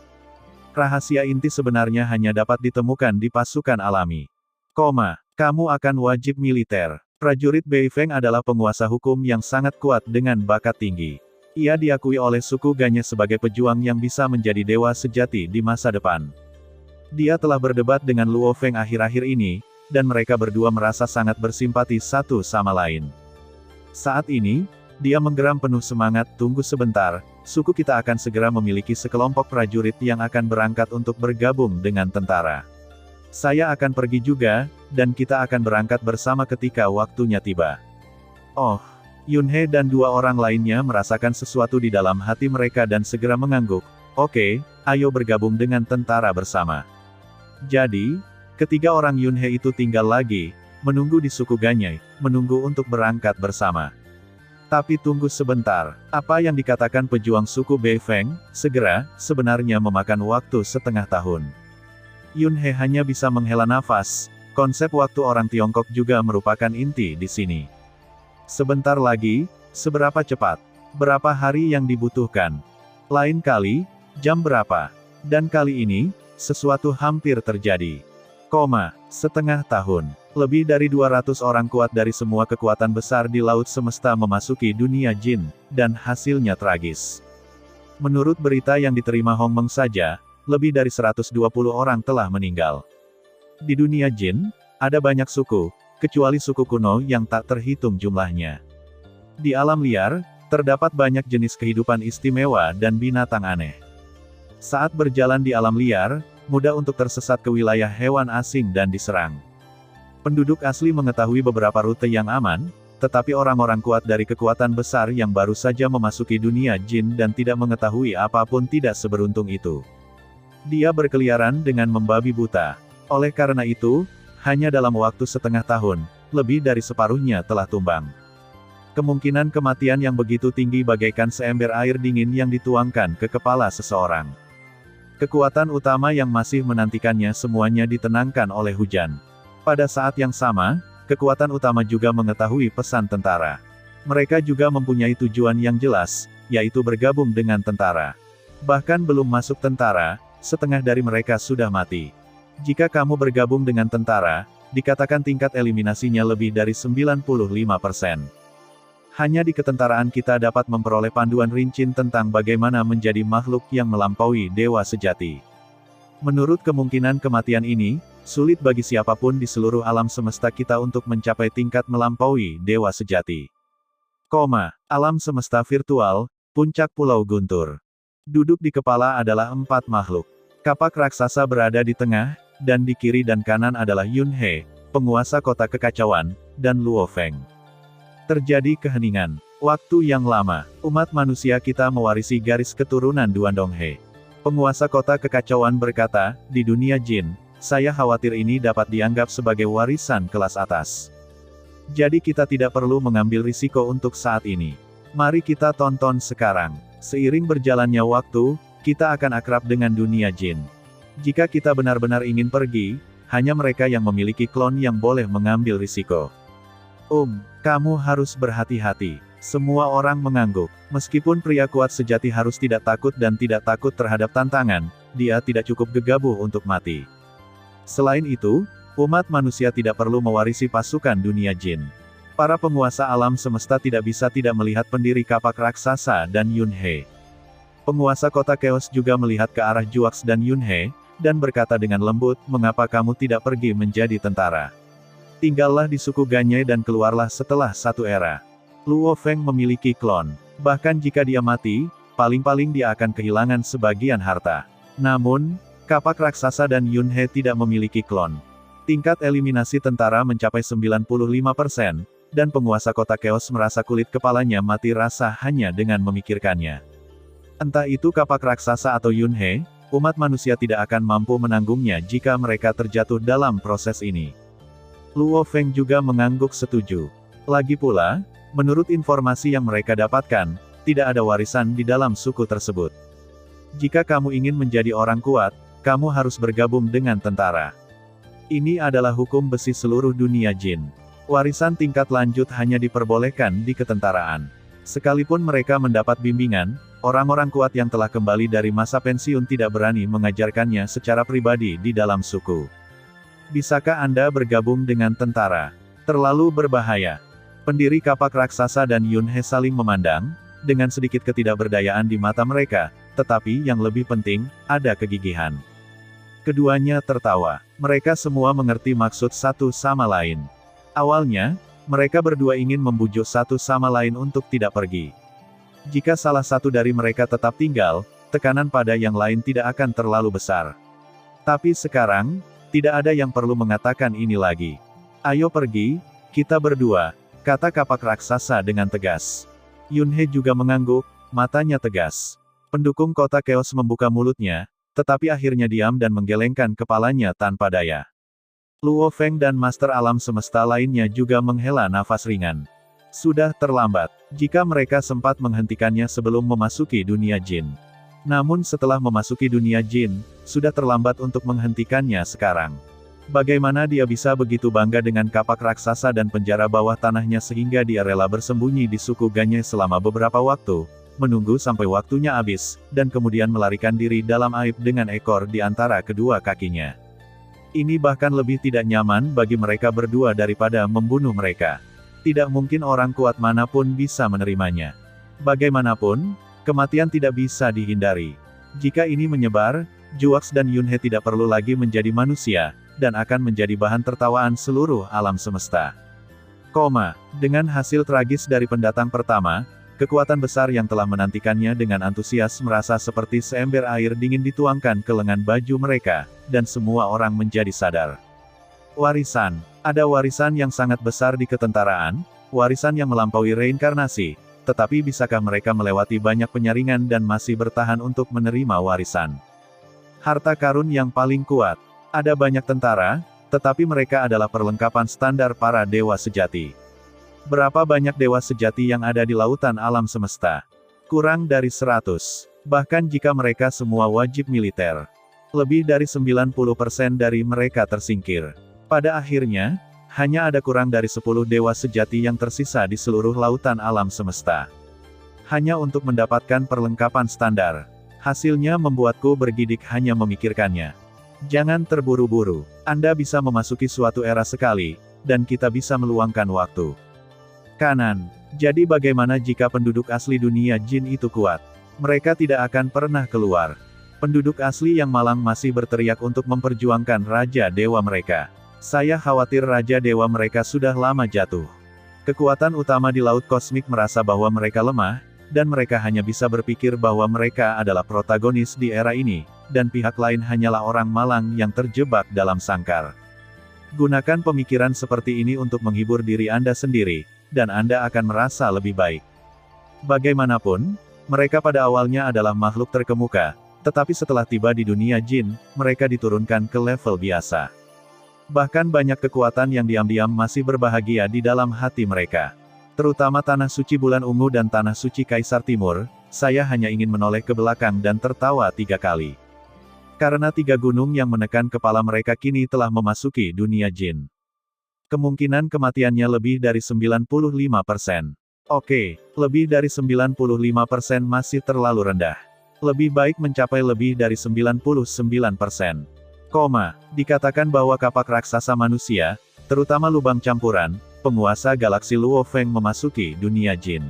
Rahasia inti sebenarnya hanya dapat ditemukan di pasukan alami. Kamu akan wajib militer. Prajurit Beifeng adalah penguasa hukum yang sangat kuat dengan bakat tinggi. Ia diakui oleh suku Ganye sebagai pejuang yang bisa menjadi dewa sejati di masa depan. Dia telah berdebat dengan Luo Feng akhir-akhir ini, dan mereka berdua merasa sangat bersimpati satu sama lain. Saat ini, dia menggeram penuh semangat. Tunggu sebentar, suku kita akan segera memiliki sekelompok prajurit yang akan berangkat untuk bergabung dengan tentara. Saya akan pergi juga, dan kita akan berangkat bersama ketika waktunya tiba. Oh, Yunhe dan dua orang lainnya merasakan sesuatu di dalam hati mereka dan segera mengangguk. Oke, ayo bergabung dengan tentara bersama. Jadi, ketiga orang Yunhe itu tinggal lagi, menunggu di suku Ganye, menunggu untuk berangkat bersama. Tapi tunggu sebentar, apa yang dikatakan pejuang suku Beifeng, segera, sebenarnya memakan waktu setengah tahun. Yunhe hanya bisa menghela nafas. Konsep waktu orang Tiongkok juga merupakan inti di sini. Sebentar lagi, seberapa cepat? Berapa hari yang dibutuhkan? Lain kali, jam berapa? Dan kali ini, sesuatu hampir terjadi. Setengah tahun. Lebih dari 200 orang kuat dari semua kekuatan besar di laut semesta memasuki dunia jin, dan hasilnya tragis. Menurut berita yang diterima Hong Meng saja, lebih dari 120 orang telah meninggal. Di dunia jin, ada banyak suku, kecuali suku kuno yang tak terhitung jumlahnya. Di alam liar, terdapat banyak jenis kehidupan istimewa dan binatang aneh. Saat berjalan di alam liar, mudah untuk tersesat ke wilayah hewan asing dan diserang. Penduduk asli mengetahui beberapa rute yang aman, tetapi orang-orang kuat dari kekuatan besar yang baru saja memasuki dunia jin dan tidak mengetahui apapun tidak seberuntung itu. Dia berkeliaran dengan membabi buta. Oleh karena itu, hanya dalam waktu setengah tahun, lebih dari separuhnya telah tumbang. Kemungkinan kematian yang begitu tinggi bagaikan seember air dingin yang dituangkan ke kepala seseorang. Kekuatan utama yang masih menantikannya semuanya ditenangkan oleh hujan. Pada saat yang sama, kekuatan utama juga mengetahui pesan tentara. Mereka juga mempunyai tujuan yang jelas, yaitu bergabung dengan tentara. Bahkan belum masuk tentara, setengah dari mereka sudah mati. Jika kamu bergabung dengan tentara, dikatakan tingkat eliminasinya lebih dari 95%. Hanya di ketentaraan kita dapat memperoleh panduan rinci tentang bagaimana menjadi makhluk yang melampaui dewa sejati. Menurut kemungkinan kematian ini, sulit bagi siapapun di seluruh alam semesta kita untuk mencapai tingkat melampaui dewa sejati. Alam semesta virtual, puncak Pulau Guntur. Duduk di kepala adalah 4 makhluk. Kapak raksasa berada di tengah, dan di kiri dan kanan adalah Yunhe, penguasa kota kekacauan, dan Luo Feng. Terjadi keheningan. Waktu yang lama, umat manusia kita mewarisi garis keturunan Duandonghe. Penguasa kota kekacauan berkata, di dunia jin, saya khawatir ini dapat dianggap sebagai warisan kelas atas. Jadi kita tidak perlu mengambil risiko untuk saat ini. Mari kita tonton sekarang. Seiring berjalannya waktu, kita akan akrab dengan dunia jin. Jika kita benar-benar ingin pergi, hanya mereka yang memiliki klon yang boleh mengambil risiko. Kamu harus berhati-hati. Semua orang mengangguk. Meskipun pria kuat sejati harus tidak takut dan tidak takut terhadap tantangan, dia tidak cukup gegabah untuk mati. Selain itu, umat manusia tidak perlu mewarisi pasukan dunia jin. Para penguasa alam semesta tidak bisa tidak melihat pendiri kapak raksasa dan Yunhe. Penguasa kota Chaos juga melihat ke arah Juax dan Yunhe, dan berkata dengan lembut, mengapa kamu tidak pergi menjadi tentara? Tinggallah di suku Ganye dan keluarlah setelah satu era. Luo Feng memiliki klon. Bahkan jika dia mati, paling-paling dia akan kehilangan sebagian harta. Namun, kapak raksasa dan Yunhe tidak memiliki klon. Tingkat eliminasi tentara mencapai 95%, dan penguasa kota Chaos merasa kulit kepalanya mati rasa hanya dengan memikirkannya. Entah itu kapak raksasa atau Yunhe, umat manusia tidak akan mampu menanggungnya jika mereka terjatuh dalam proses ini. Luo Feng juga mengangguk setuju. Lagi pula, menurut informasi yang mereka dapatkan, tidak ada warisan di dalam suku tersebut. Jika kamu ingin menjadi orang kuat, kamu harus bergabung dengan tentara. Ini adalah hukum besi seluruh dunia jin. Warisan tingkat lanjut hanya diperbolehkan di ketentaraan. Sekalipun mereka mendapat bimbingan, orang-orang kuat yang telah kembali dari masa pensiun tidak berani mengajarkannya secara pribadi di dalam suku. Bisakah Anda bergabung dengan tentara? Terlalu berbahaya. Pendiri kapak raksasa dan Yunhe saling memandang, dengan sedikit ketidakberdayaan di mata mereka, tetapi yang lebih penting, ada kegigihan. Keduanya tertawa. Mereka semua mengerti maksud satu sama lain. Awalnya, mereka berdua ingin membujuk satu sama lain untuk tidak pergi. Jika salah satu dari mereka tetap tinggal, tekanan pada yang lain tidak akan terlalu besar. Tapi sekarang, tidak ada yang perlu mengatakan ini lagi. Ayo pergi, kita berdua, kata kapak raksasa dengan tegas. Yunhe juga mengangguk, matanya tegas. Pendukung kota Chaos membuka mulutnya, tetapi akhirnya diam dan menggelengkan kepalanya tanpa daya. Luo Feng dan Master Alam Semesta lainnya juga menghela nafas ringan. Sudah terlambat, jika mereka sempat menghentikannya sebelum memasuki dunia jin. Namun setelah memasuki dunia jin, sudah terlambat untuk menghentikannya sekarang. Bagaimana dia bisa begitu bangga dengan kapak raksasa dan penjara bawah tanahnya sehingga dia rela bersembunyi di suku Ganye selama beberapa waktu, menunggu sampai waktunya habis, dan kemudian melarikan diri dalam aib dengan ekor di antara kedua kakinya. Ini bahkan lebih tidak nyaman bagi mereka berdua daripada membunuh mereka. Tidak mungkin orang kuat manapun bisa menerimanya. Bagaimanapun, kematian tidak bisa dihindari. Jika ini menyebar, Juax dan Yunhe tidak perlu lagi menjadi manusia, dan akan menjadi bahan tertawaan seluruh alam semesta. Dengan hasil tragis dari pendatang pertama, kekuatan besar yang telah menantikannya dengan antusias merasa seperti seember air dingin dituangkan ke lengan baju mereka, dan semua orang menjadi sadar. Warisan. Ada warisan yang sangat besar di ketentaraan, warisan yang melampaui reinkarnasi, tetapi bisakah mereka melewati banyak penyaringan dan masih bertahan untuk menerima warisan? Harta karun yang paling kuat. Ada banyak tentara, tetapi mereka adalah perlengkapan standar para dewa sejati. Berapa banyak dewa sejati yang ada di lautan alam semesta? Kurang dari 100. Bahkan jika mereka semua wajib militer. Lebih dari 90% dari mereka tersingkir. Pada akhirnya, hanya ada kurang dari 10 dewa sejati yang tersisa di seluruh lautan alam semesta. Hanya untuk mendapatkan perlengkapan standar. Hasilnya membuatku bergidik hanya memikirkannya. Jangan terburu-buru. Anda bisa memasuki suatu era sekali, dan kita bisa meluangkan waktu. Kanan. Jadi bagaimana jika penduduk asli dunia jin itu kuat? Mereka tidak akan pernah keluar. Penduduk asli yang malang masih berteriak untuk memperjuangkan Raja Dewa mereka. Saya khawatir Raja Dewa mereka sudah lama jatuh. Kekuatan utama di Laut Kosmik merasa bahwa mereka lemah, dan mereka hanya bisa berpikir bahwa mereka adalah protagonis di era ini, dan pihak lain hanyalah orang malang yang terjebak dalam sangkar. Gunakan pemikiran seperti ini untuk menghibur diri Anda sendiri, dan Anda akan merasa lebih baik. Bagaimanapun, mereka pada awalnya adalah makhluk terkemuka, tetapi setelah tiba di dunia jin, mereka diturunkan ke level biasa. Bahkan banyak kekuatan yang diam-diam masih berbahagia di dalam hati mereka. Terutama Tanah Suci Bulan Ungu dan Tanah Suci Kaisar Timur, saya hanya ingin menoleh ke belakang dan tertawa 3 kali. Karena 3 gunung yang menekan kepala mereka kini telah memasuki dunia jin. Kemungkinan kematiannya lebih dari 95%. Oke, lebih dari 95% masih terlalu rendah. Lebih baik mencapai lebih dari 99%. Dikatakan bahwa kapak raksasa manusia, terutama lubang campuran, penguasa galaksi Luo Feng memasuki dunia jin.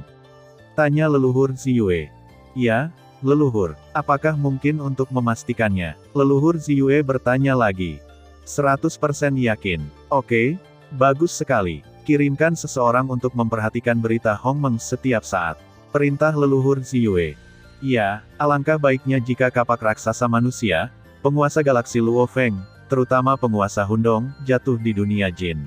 Tanya leluhur Ziyue. Ya, leluhur, apakah mungkin untuk memastikannya? Leluhur Ziyue bertanya lagi. 100% yakin. Oke, bagus sekali. Kirimkan seseorang untuk memperhatikan berita Hongmeng setiap saat. Perintah leluhur Ziyue. Ya, alangkah baiknya jika kapak raksasa manusia, penguasa galaksi Luo Feng, terutama penguasa Hundong, jatuh di dunia jin.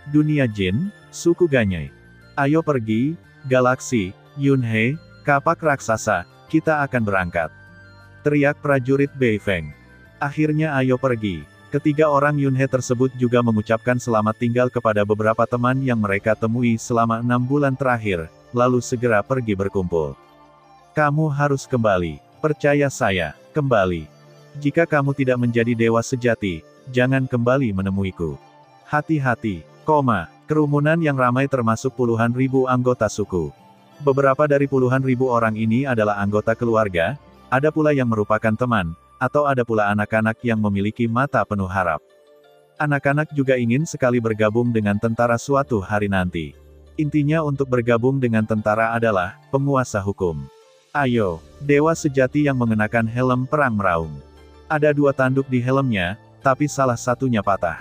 Dunia jin, suku Ganye. Ayo pergi, galaksi, Yunhe, kapak raksasa, kita akan berangkat. Teriak prajurit Beifeng. Akhirnya ayo pergi. Ketiga orang Yunhe tersebut juga mengucapkan selamat tinggal kepada beberapa teman yang mereka temui selama 6 bulan terakhir, lalu segera pergi berkumpul. Kamu harus kembali. Percaya saya, kembali. Jika kamu tidak menjadi dewa sejati, jangan kembali menemuiku. Hati-hati, kerumunan yang ramai termasuk puluhan ribu anggota suku. Beberapa dari puluhan ribu orang ini adalah anggota keluarga, ada pula yang merupakan teman, atau ada pula anak-anak yang memiliki mata penuh harap. Anak-anak juga ingin sekali bergabung dengan tentara suatu hari nanti. Intinya untuk bergabung dengan tentara adalah penguasa hukum. Ayo, dewa sejati yang mengenakan helm perang meraung. Ada 2 tanduk di helmnya, tapi salah satunya patah.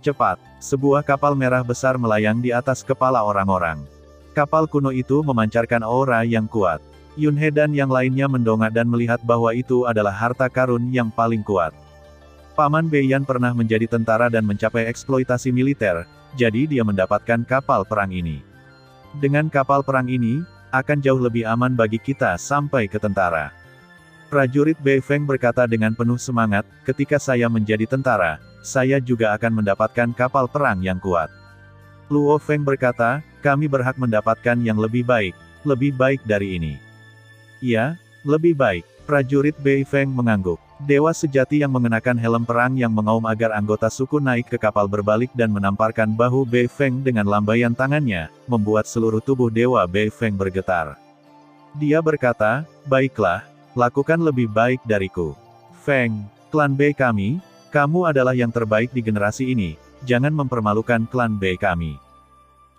Cepat, sebuah kapal merah besar melayang di atas kepala orang-orang. Kapal kuno itu memancarkan aura yang kuat. Yunhe dan yang lainnya mendongak dan melihat bahwa itu adalah harta karun yang paling kuat. Paman Beiyan pernah menjadi tentara dan mencapai eksploitasi militer, jadi dia mendapatkan kapal perang ini. Dengan kapal perang ini, akan jauh lebih aman bagi kita sampai ke tentara. Prajurit Bei Feng berkata dengan penuh semangat, ketika saya menjadi tentara, saya juga akan mendapatkan kapal perang yang kuat. Luo Feng berkata, kami berhak mendapatkan yang lebih baik dari ini. Ya, lebih baik. Prajurit Bei Feng mengangguk. Dewa sejati yang mengenakan helm perang yang mengaum agar anggota suku naik ke kapal berbalik dan menamparkan bahu Bei Feng dengan lambaian tangannya, membuat seluruh tubuh Dewa Bei Feng bergetar. Dia berkata, baiklah, lakukan lebih baik dariku. Feng, klan Bei kami, kamu adalah yang terbaik di generasi ini, jangan mempermalukan klan Bei kami.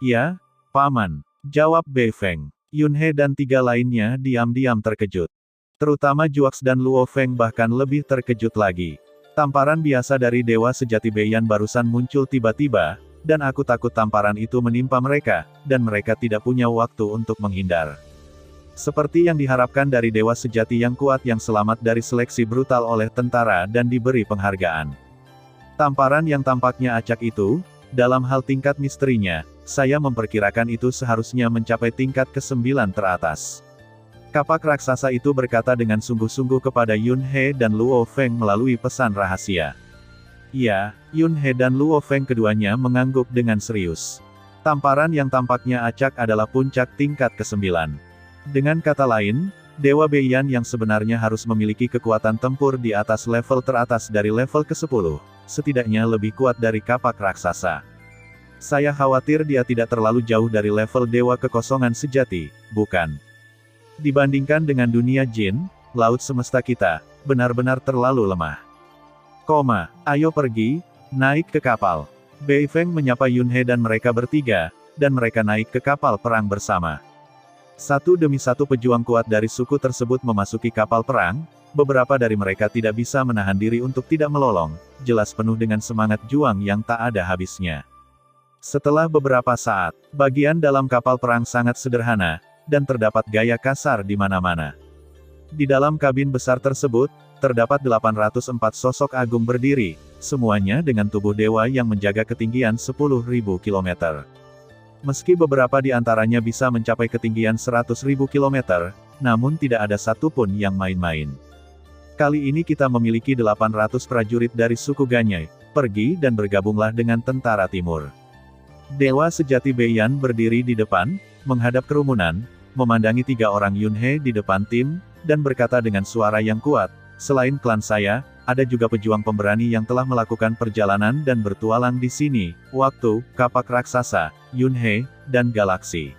Ya, Paman, jawab Bei Feng. Yunhe dan 3 lainnya diam-diam terkejut. Terutama Juax dan Luo Feng bahkan lebih terkejut lagi. Tamparan biasa dari dewa sejati Beiyan barusan muncul tiba-tiba, dan aku takut tamparan itu menimpa mereka, dan mereka tidak punya waktu untuk menghindar. Seperti yang diharapkan dari dewa sejati yang kuat yang selamat dari seleksi brutal oleh tentara dan diberi penghargaan. Tamparan yang tampaknya acak itu, dalam hal tingkat misterinya, saya memperkirakan itu seharusnya mencapai tingkat ke-9 teratas. Kapak raksasa itu berkata dengan sungguh-sungguh kepada Yunhe dan Luo Feng melalui pesan rahasia. Ya, Yunhe dan Luo Feng keduanya mengangguk dengan serius. Tamparan yang tampaknya acak adalah puncak tingkat ke-9. Dengan kata lain, Dewa Beiyan yang sebenarnya harus memiliki kekuatan tempur di atas level teratas dari level ke-10, setidaknya lebih kuat dari kapak raksasa. Saya khawatir dia tidak terlalu jauh dari level Dewa Kekosongan Sejati, bukan? Dibandingkan dengan dunia jin, laut semesta kita, benar-benar terlalu lemah. Ayo pergi, naik ke kapal. Bei Feng menyapa Yunhe dan mereka bertiga, dan mereka naik ke kapal perang bersama. Satu demi satu pejuang kuat dari suku tersebut memasuki kapal perang, beberapa dari mereka tidak bisa menahan diri untuk tidak melolong, jelas penuh dengan semangat juang yang tak ada habisnya. Setelah beberapa saat, bagian dalam kapal perang sangat sederhana, dan terdapat gaya kasar di mana-mana. Di dalam kabin besar tersebut, terdapat 804 sosok agung berdiri, semuanya dengan tubuh dewa yang menjaga ketinggian 10.000 km. Meski beberapa di antaranya bisa mencapai ketinggian 100.000 km, namun tidak ada satupun yang main-main. Kali ini kita memiliki 800 prajurit dari suku Ganyai, pergi dan bergabunglah dengan tentara timur. Dewa sejati Beiyan berdiri di depan, menghadap kerumunan, memandangi 3 orang Yunhe di depan tim, dan berkata dengan suara yang kuat, selain klan saya, ada juga pejuang pemberani yang telah melakukan perjalanan dan bertualang di sini, waktu, kapak raksasa, Yunhe, dan galaksi.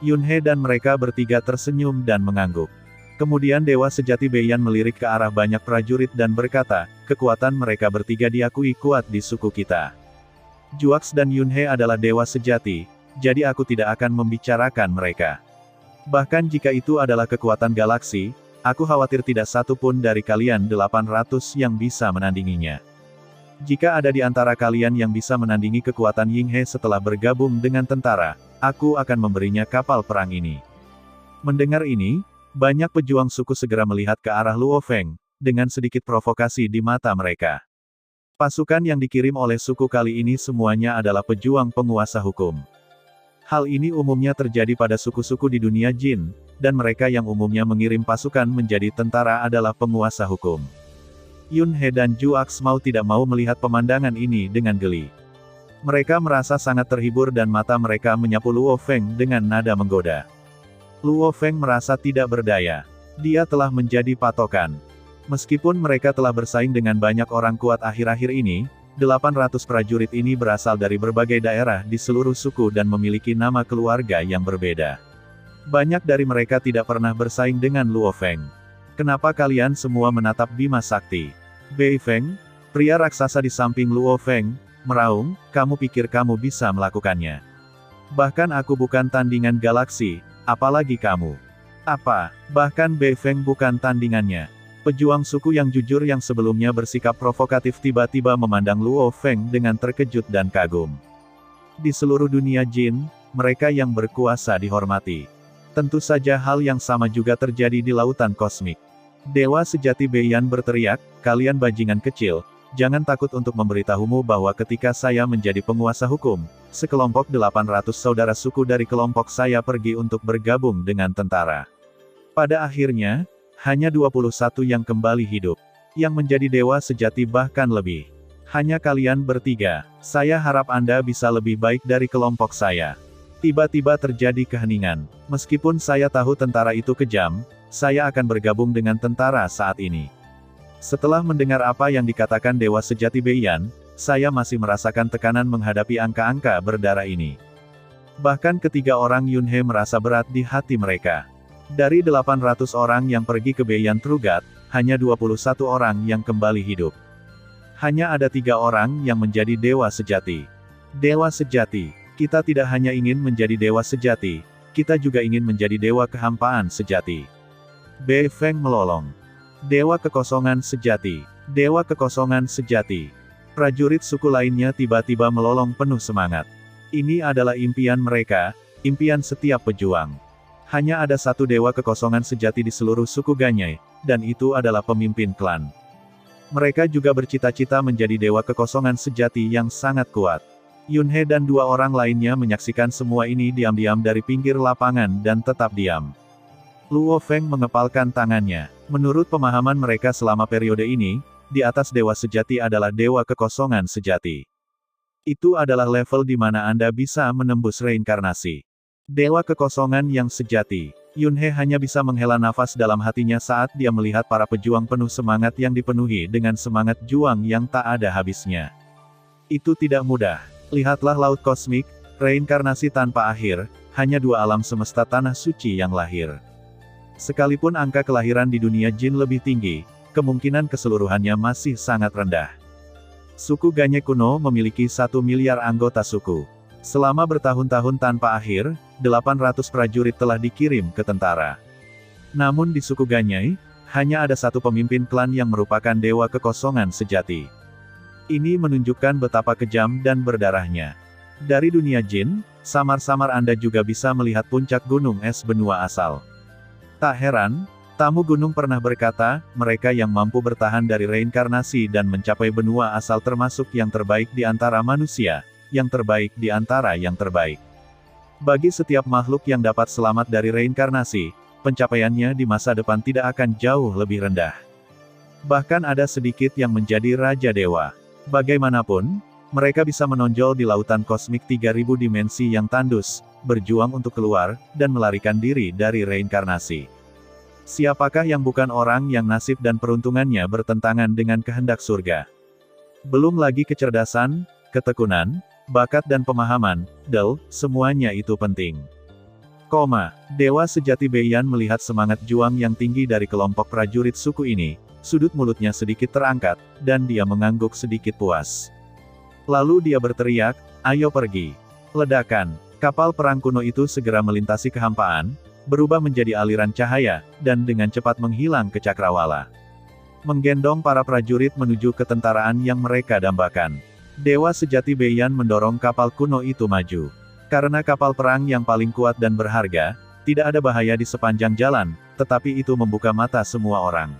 Yunhe dan mereka bertiga tersenyum dan mengangguk. Kemudian Dewa Sejati Beiyan melirik ke arah banyak prajurit dan berkata, kekuatan mereka bertiga diakui kuat di suku kita. Juax dan Yunhe adalah Dewa Sejati, jadi aku tidak akan membicarakan mereka. Bahkan jika itu adalah kekuatan galaksi, aku khawatir tidak satu pun dari kalian 800 yang bisa menandinginya. Jika ada di antara kalian yang bisa menandingi kekuatan Yinghe setelah bergabung dengan tentara, aku akan memberinya kapal perang ini. Mendengar ini, banyak pejuang suku segera melihat ke arah Luo Feng, dengan sedikit provokasi di mata mereka. Pasukan yang dikirim oleh suku kali ini semuanya adalah pejuang penguasa hukum. Hal ini umumnya terjadi pada suku-suku di dunia jin, dan mereka yang umumnya mengirim pasukan menjadi tentara adalah penguasa hukum. Yunhe dan Juax mau tidak mau melihat pemandangan ini dengan geli. Mereka merasa sangat terhibur dan mata mereka menyapu Luo Feng dengan nada menggoda. Luo Feng merasa tidak berdaya. Dia telah menjadi patokan. Meskipun mereka telah bersaing dengan banyak orang kuat akhir-akhir ini, 800 prajurit ini berasal dari berbagai daerah di seluruh suku dan memiliki nama keluarga yang berbeda. Banyak dari mereka tidak pernah bersaing dengan Luo Feng. Kenapa kalian semua menatap Bima Sakti? Bei Feng, Pria raksasa di samping Luo Feng meraung, "Kamu pikir kamu bisa melakukannya? Bahkan aku bukan tandingan galaksi, apalagi kamu." "Apa? Bahkan Bei Feng bukan tandingannya?" Pejuang suku yang jujur yang sebelumnya bersikap provokatif tiba-tiba memandang Luo Feng dengan terkejut dan kagum. Di seluruh dunia jin, mereka yang berkuasa dihormati. Tentu saja hal yang sama juga terjadi di lautan kosmik. Dewa sejati Beiyan berteriak, "Kalian bajingan kecil, jangan takut untuk memberitahumu bahwa ketika saya menjadi penguasa hukum, sekelompok 800 saudara suku dari kelompok saya pergi untuk bergabung dengan tentara. Pada akhirnya, hanya 21 yang kembali hidup. Yang menjadi dewa sejati bahkan lebih. Hanya kalian bertiga. Saya harap Anda bisa lebih baik dari kelompok saya." Tiba-tiba terjadi keheningan. Meskipun saya tahu tentara itu kejam, saya akan bergabung dengan tentara saat ini. Setelah mendengar apa yang dikatakan Dewa Sejati Beiyan, saya masih merasakan tekanan menghadapi angka-angka berdarah ini. Bahkan ketiga orang Yunhe merasa berat di hati mereka. Dari 800 orang yang pergi ke Beiyan Trugat, hanya 21 orang yang kembali hidup. Hanya ada 3 orang yang menjadi Dewa Sejati. Dewa Sejati. Kita tidak hanya ingin menjadi Dewa Sejati, kita juga ingin menjadi Dewa Kehampaan Sejati. Bei Feng melolong. Dewa Kekosongan Sejati. Dewa Kekosongan Sejati. Prajurit suku lainnya tiba-tiba melolong penuh semangat. Ini adalah impian mereka, impian setiap pejuang. Hanya ada satu Dewa Kekosongan Sejati di seluruh suku Ganyai, dan itu adalah pemimpin klan. Mereka juga bercita-cita menjadi Dewa Kekosongan Sejati yang sangat kuat. Yunhe dan 2 orang lainnya menyaksikan semua ini diam-diam dari pinggir lapangan dan tetap diam. Luo Feng mengepalkan tangannya. Menurut pemahaman mereka selama periode ini, di atas Dewa Sejati adalah Dewa Kekosongan Sejati. Itu adalah level di mana Anda bisa menembus reinkarnasi. Dewa Kekosongan yang sejati. Yunhe hanya bisa menghela nafas dalam hatinya saat dia melihat para pejuang penuh semangat yang dipenuhi dengan semangat juang yang tak ada habisnya. Itu tidak mudah. Lihatlah laut kosmik, reinkarnasi tanpa akhir, hanya 2 alam semesta tanah suci yang lahir. Sekalipun angka kelahiran di dunia jin lebih tinggi, kemungkinan keseluruhannya masih sangat rendah. Suku Ganyai kuno memiliki 1 miliar anggota suku. Selama bertahun-tahun tanpa akhir, 800 prajurit telah dikirim ke tentara. Namun di suku Ganyai, hanya ada satu pemimpin klan yang merupakan Dewa Kekosongan Sejati. Ini menunjukkan betapa kejam dan berdarahnya. Dari dunia jin, samar-samar Anda juga bisa melihat puncak gunung es benua asal. Tak heran, tamu gunung pernah berkata, mereka yang mampu bertahan dari reinkarnasi dan mencapai benua asal termasuk yang terbaik di antara manusia, yang terbaik di antara yang terbaik. Bagi setiap makhluk yang dapat selamat dari reinkarnasi, pencapaiannya di masa depan tidak akan jauh lebih rendah. Bahkan ada sedikit yang menjadi Raja Dewa. Bagaimanapun, mereka bisa menonjol di lautan kosmik 3000 dimensi yang tandus, berjuang untuk keluar, dan melarikan diri dari reinkarnasi. Siapakah yang bukan orang yang nasib dan peruntungannya bertentangan dengan kehendak surga? Belum lagi kecerdasan, ketekunan, bakat dan pemahaman, semuanya itu penting. Dewa Sejati Beiyan melihat semangat juang yang tinggi dari kelompok prajurit suku ini. Sudut mulutnya sedikit terangkat, dan dia mengangguk sedikit puas. Lalu dia berteriak, "Ayo pergi." Ledakan. Kapal perang kuno itu segera melintasi kehampaan, berubah menjadi aliran cahaya, dan dengan cepat menghilang ke cakrawala. Menggendong para prajurit menuju ketentaraan yang mereka dambakan. Dewa Sejati Beiyan mendorong kapal kuno itu maju. Karena kapal perang yang paling kuat dan berharga, tidak ada bahaya di sepanjang jalan, tetapi itu membuka mata semua orang.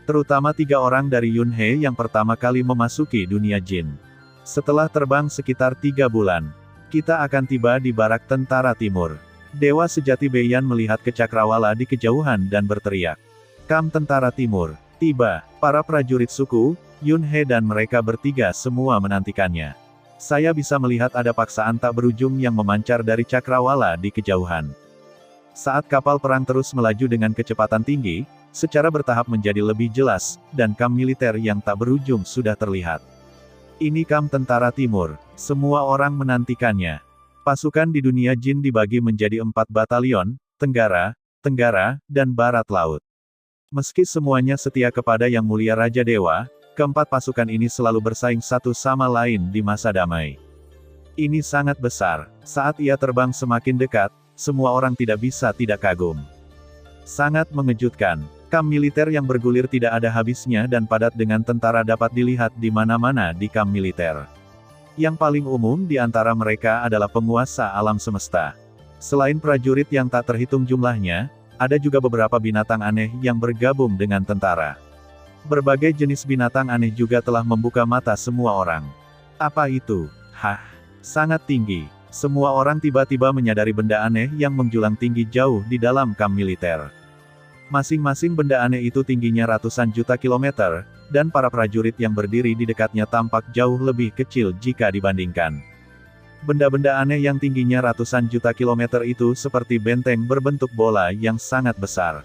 Terutama 3 orang dari Yunhe yang pertama kali memasuki dunia jin. Setelah terbang sekitar 3 bulan, kita akan tiba di barak tentara timur. Dewa Sejati Beiyan melihat ke cakrawala di kejauhan dan berteriak. "Kam tentara timur, tiba." Para prajurit suku, Yunhe dan mereka bertiga semua menantikannya. Saya bisa melihat ada paksaan tak berujung yang memancar dari cakrawala di kejauhan. Saat kapal perang terus melaju dengan kecepatan tinggi, secara bertahap menjadi lebih jelas, dan kam militer yang tak berujung sudah terlihat. Ini kam tentara timur. Semua orang menantikannya. Pasukan di dunia jin dibagi menjadi 4 batalion, Tenggara, dan Barat Laut. Meski semuanya setia kepada Yang Mulia Raja Dewa, Keempat pasukan ini selalu bersaing satu sama lain di masa damai. Ini sangat besar. Saat ia terbang semakin dekat, semua orang tidak bisa tidak kagum. Sangat mengejutkan. Kamp militer yang bergulir tidak ada habisnya dan padat dengan tentara dapat dilihat di mana-mana di kamp militer. Yang paling umum di antara mereka adalah penguasa alam semesta. Selain prajurit yang tak terhitung jumlahnya, ada juga beberapa binatang aneh yang bergabung dengan tentara. Berbagai jenis binatang aneh juga telah membuka mata semua orang. Apa itu? Hah? Sangat tinggi. Semua orang tiba-tiba menyadari benda aneh yang menjulang tinggi jauh di dalam kamp militer. Masing-masing benda aneh itu tingginya ratusan juta kilometer, dan para prajurit yang berdiri di dekatnya tampak jauh lebih kecil jika dibandingkan. Benda-benda aneh yang tingginya ratusan juta kilometer itu seperti benteng berbentuk bola yang sangat besar.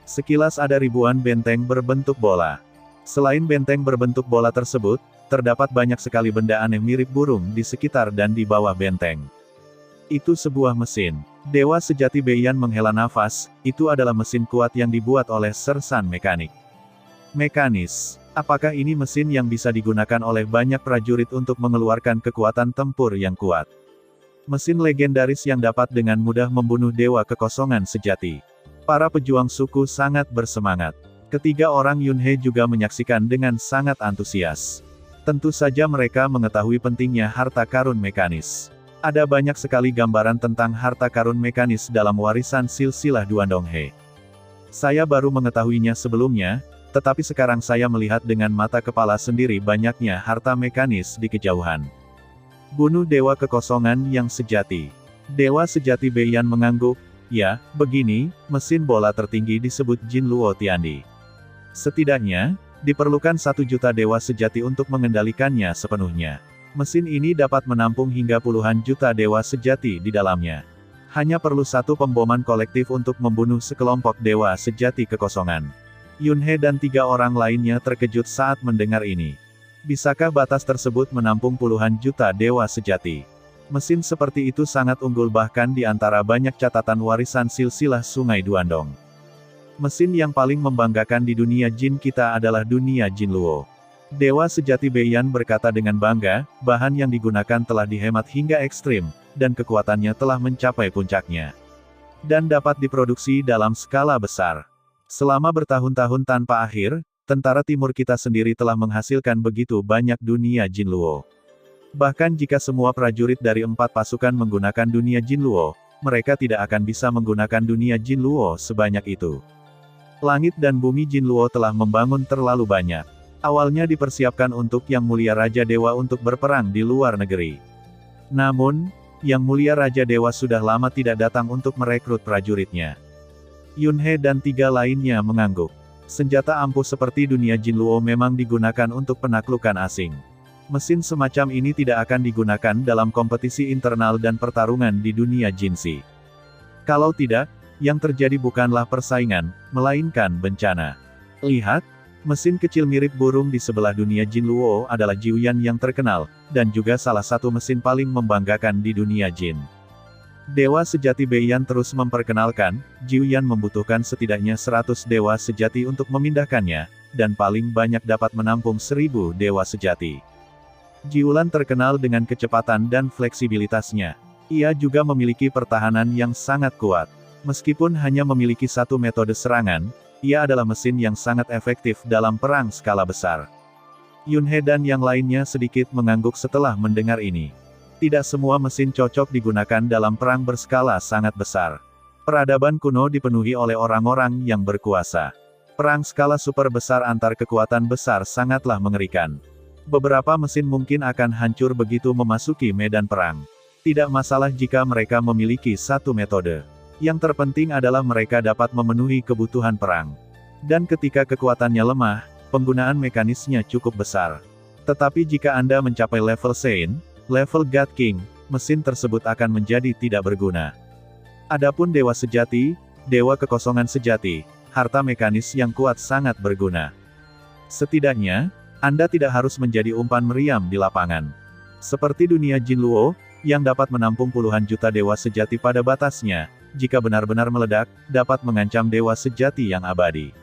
Sekilas ada ribuan benteng berbentuk bola. Selain benteng berbentuk bola tersebut, terdapat banyak sekali benda aneh mirip burung di sekitar dan di bawah benteng. Itu sebuah mesin. Dewa sejati Beiyan menghela nafas, itu adalah mesin kuat yang dibuat oleh sersan mekanik. Mekanis. Apakah ini mesin yang bisa digunakan oleh banyak prajurit untuk mengeluarkan kekuatan tempur yang kuat? Mesin legendaris yang dapat dengan mudah membunuh dewa kekosongan sejati. Para pejuang suku sangat bersemangat. Ketiga orang Yunhe juga menyaksikan dengan sangat antusias. Tentu saja mereka mengetahui pentingnya harta karun mekanis. Ada banyak sekali gambaran tentang harta karun mekanis dalam warisan silsilah Duandonghe. Saya baru mengetahuinya sebelumnya, tetapi sekarang saya melihat dengan mata kepala sendiri banyaknya harta mekanis di kejauhan. Bunuh dewa kekosongan yang sejati. Dewa sejati Beiyan mengangguk, ya, begini, mesin bola tertinggi disebut Jin Luo Tiandi. Setidaknya, diperlukan 1 juta dewa sejati untuk mengendalikannya sepenuhnya. Mesin ini dapat menampung hingga puluhan juta dewa sejati di dalamnya. Hanya perlu 1 pemboman kolektif untuk membunuh sekelompok dewa sejati kekosongan. Yunhe dan 3 orang lainnya terkejut saat mendengar ini. Bisakah batas tersebut menampung puluhan juta dewa sejati? Mesin seperti itu sangat unggul bahkan di antara banyak catatan warisan silsilah Sungai Duandong. Mesin yang paling membanggakan di dunia jin kita adalah dunia Jin Luo. Dewa sejati Beiyan berkata dengan bangga, bahan yang digunakan telah dihemat hingga ekstrim, dan kekuatannya telah mencapai puncaknya. Dan dapat diproduksi dalam skala besar. Selama bertahun-tahun tanpa akhir, tentara timur kita sendiri telah menghasilkan begitu banyak dunia Jin Luo. Bahkan jika semua prajurit dari 4 pasukan menggunakan dunia Jin Luo, mereka tidak akan bisa menggunakan dunia Jin Luo sebanyak itu. Langit dan bumi Jin Luo telah membangun terlalu banyak. Awalnya dipersiapkan untuk Yang Mulia Raja Dewa untuk berperang di luar negeri. Namun, Yang Mulia Raja Dewa sudah lama tidak datang untuk merekrut prajuritnya. Yunhe dan 3 lainnya mengangguk. Senjata ampuh seperti dunia Jin Luo memang digunakan untuk penaklukan asing. Mesin semacam ini tidak akan digunakan dalam kompetisi internal dan pertarungan di dunia Jinsi. Kalau tidak, yang terjadi bukanlah persaingan, melainkan bencana. Lihat, mesin kecil mirip burung di sebelah dunia Jin Luo adalah Jiuyan yang terkenal, dan juga salah satu mesin paling membanggakan di dunia Jin. Dewa sejati Beiyan terus memperkenalkan, Jiuyan membutuhkan setidaknya 100 dewa sejati untuk memindahkannya, dan paling banyak dapat menampung 1000 dewa sejati. Jiulan terkenal dengan kecepatan dan fleksibilitasnya. Ia juga memiliki pertahanan yang sangat kuat. Meskipun hanya memiliki 1 metode serangan, ia adalah mesin yang sangat efektif dalam perang skala besar. Yunhe dan yang lainnya sedikit mengangguk setelah mendengar ini. Tidak semua mesin cocok digunakan dalam perang berskala sangat besar. Peradaban kuno dipenuhi oleh orang-orang yang berkuasa. Perang skala super besar antar kekuatan besar sangatlah mengerikan. Beberapa mesin mungkin akan hancur begitu memasuki medan perang. Tidak masalah jika mereka memiliki 1 metode. Yang terpenting adalah mereka dapat memenuhi kebutuhan perang. Dan ketika kekuatannya lemah, penggunaan mekanisnya cukup besar. Tetapi jika Anda mencapai level Saint, level God King, mesin tersebut akan menjadi tidak berguna. Adapun dewa sejati, dewa kekosongan sejati, harta mekanis yang kuat sangat berguna. Setidaknya, Anda tidak harus menjadi umpan meriam di lapangan. Seperti dunia Jin Luo, yang dapat menampung puluhan juta dewa sejati pada batasnya, jika benar-benar meledak, dapat mengancam dewa sejati yang abadi.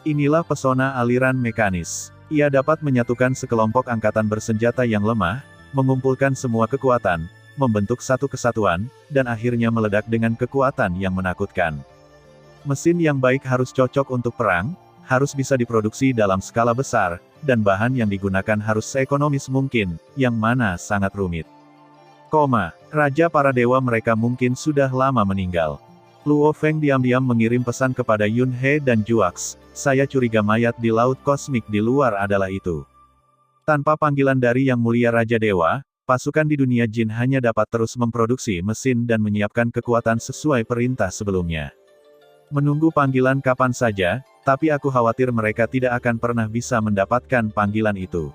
Inilah pesona aliran mekanis. Ia dapat menyatukan sekelompok angkatan bersenjata yang lemah, mengumpulkan semua kekuatan, membentuk satu kesatuan, dan akhirnya meledak dengan kekuatan yang menakutkan. Mesin yang baik harus cocok untuk perang, harus bisa diproduksi dalam skala besar, dan bahan yang digunakan harus seekonomis mungkin, yang mana sangat rumit. Raja para dewa mereka mungkin sudah lama meninggal. Luo Feng diam-diam mengirim pesan kepada Yun He dan Juax, saya curiga mayat di laut kosmik di luar adalah itu. Tanpa panggilan dari Yang Mulia Raja Dewa, pasukan di dunia jin hanya dapat terus memproduksi mesin dan menyiapkan kekuatan sesuai perintah sebelumnya. Menunggu panggilan kapan saja, tapi aku khawatir mereka tidak akan pernah bisa mendapatkan panggilan itu.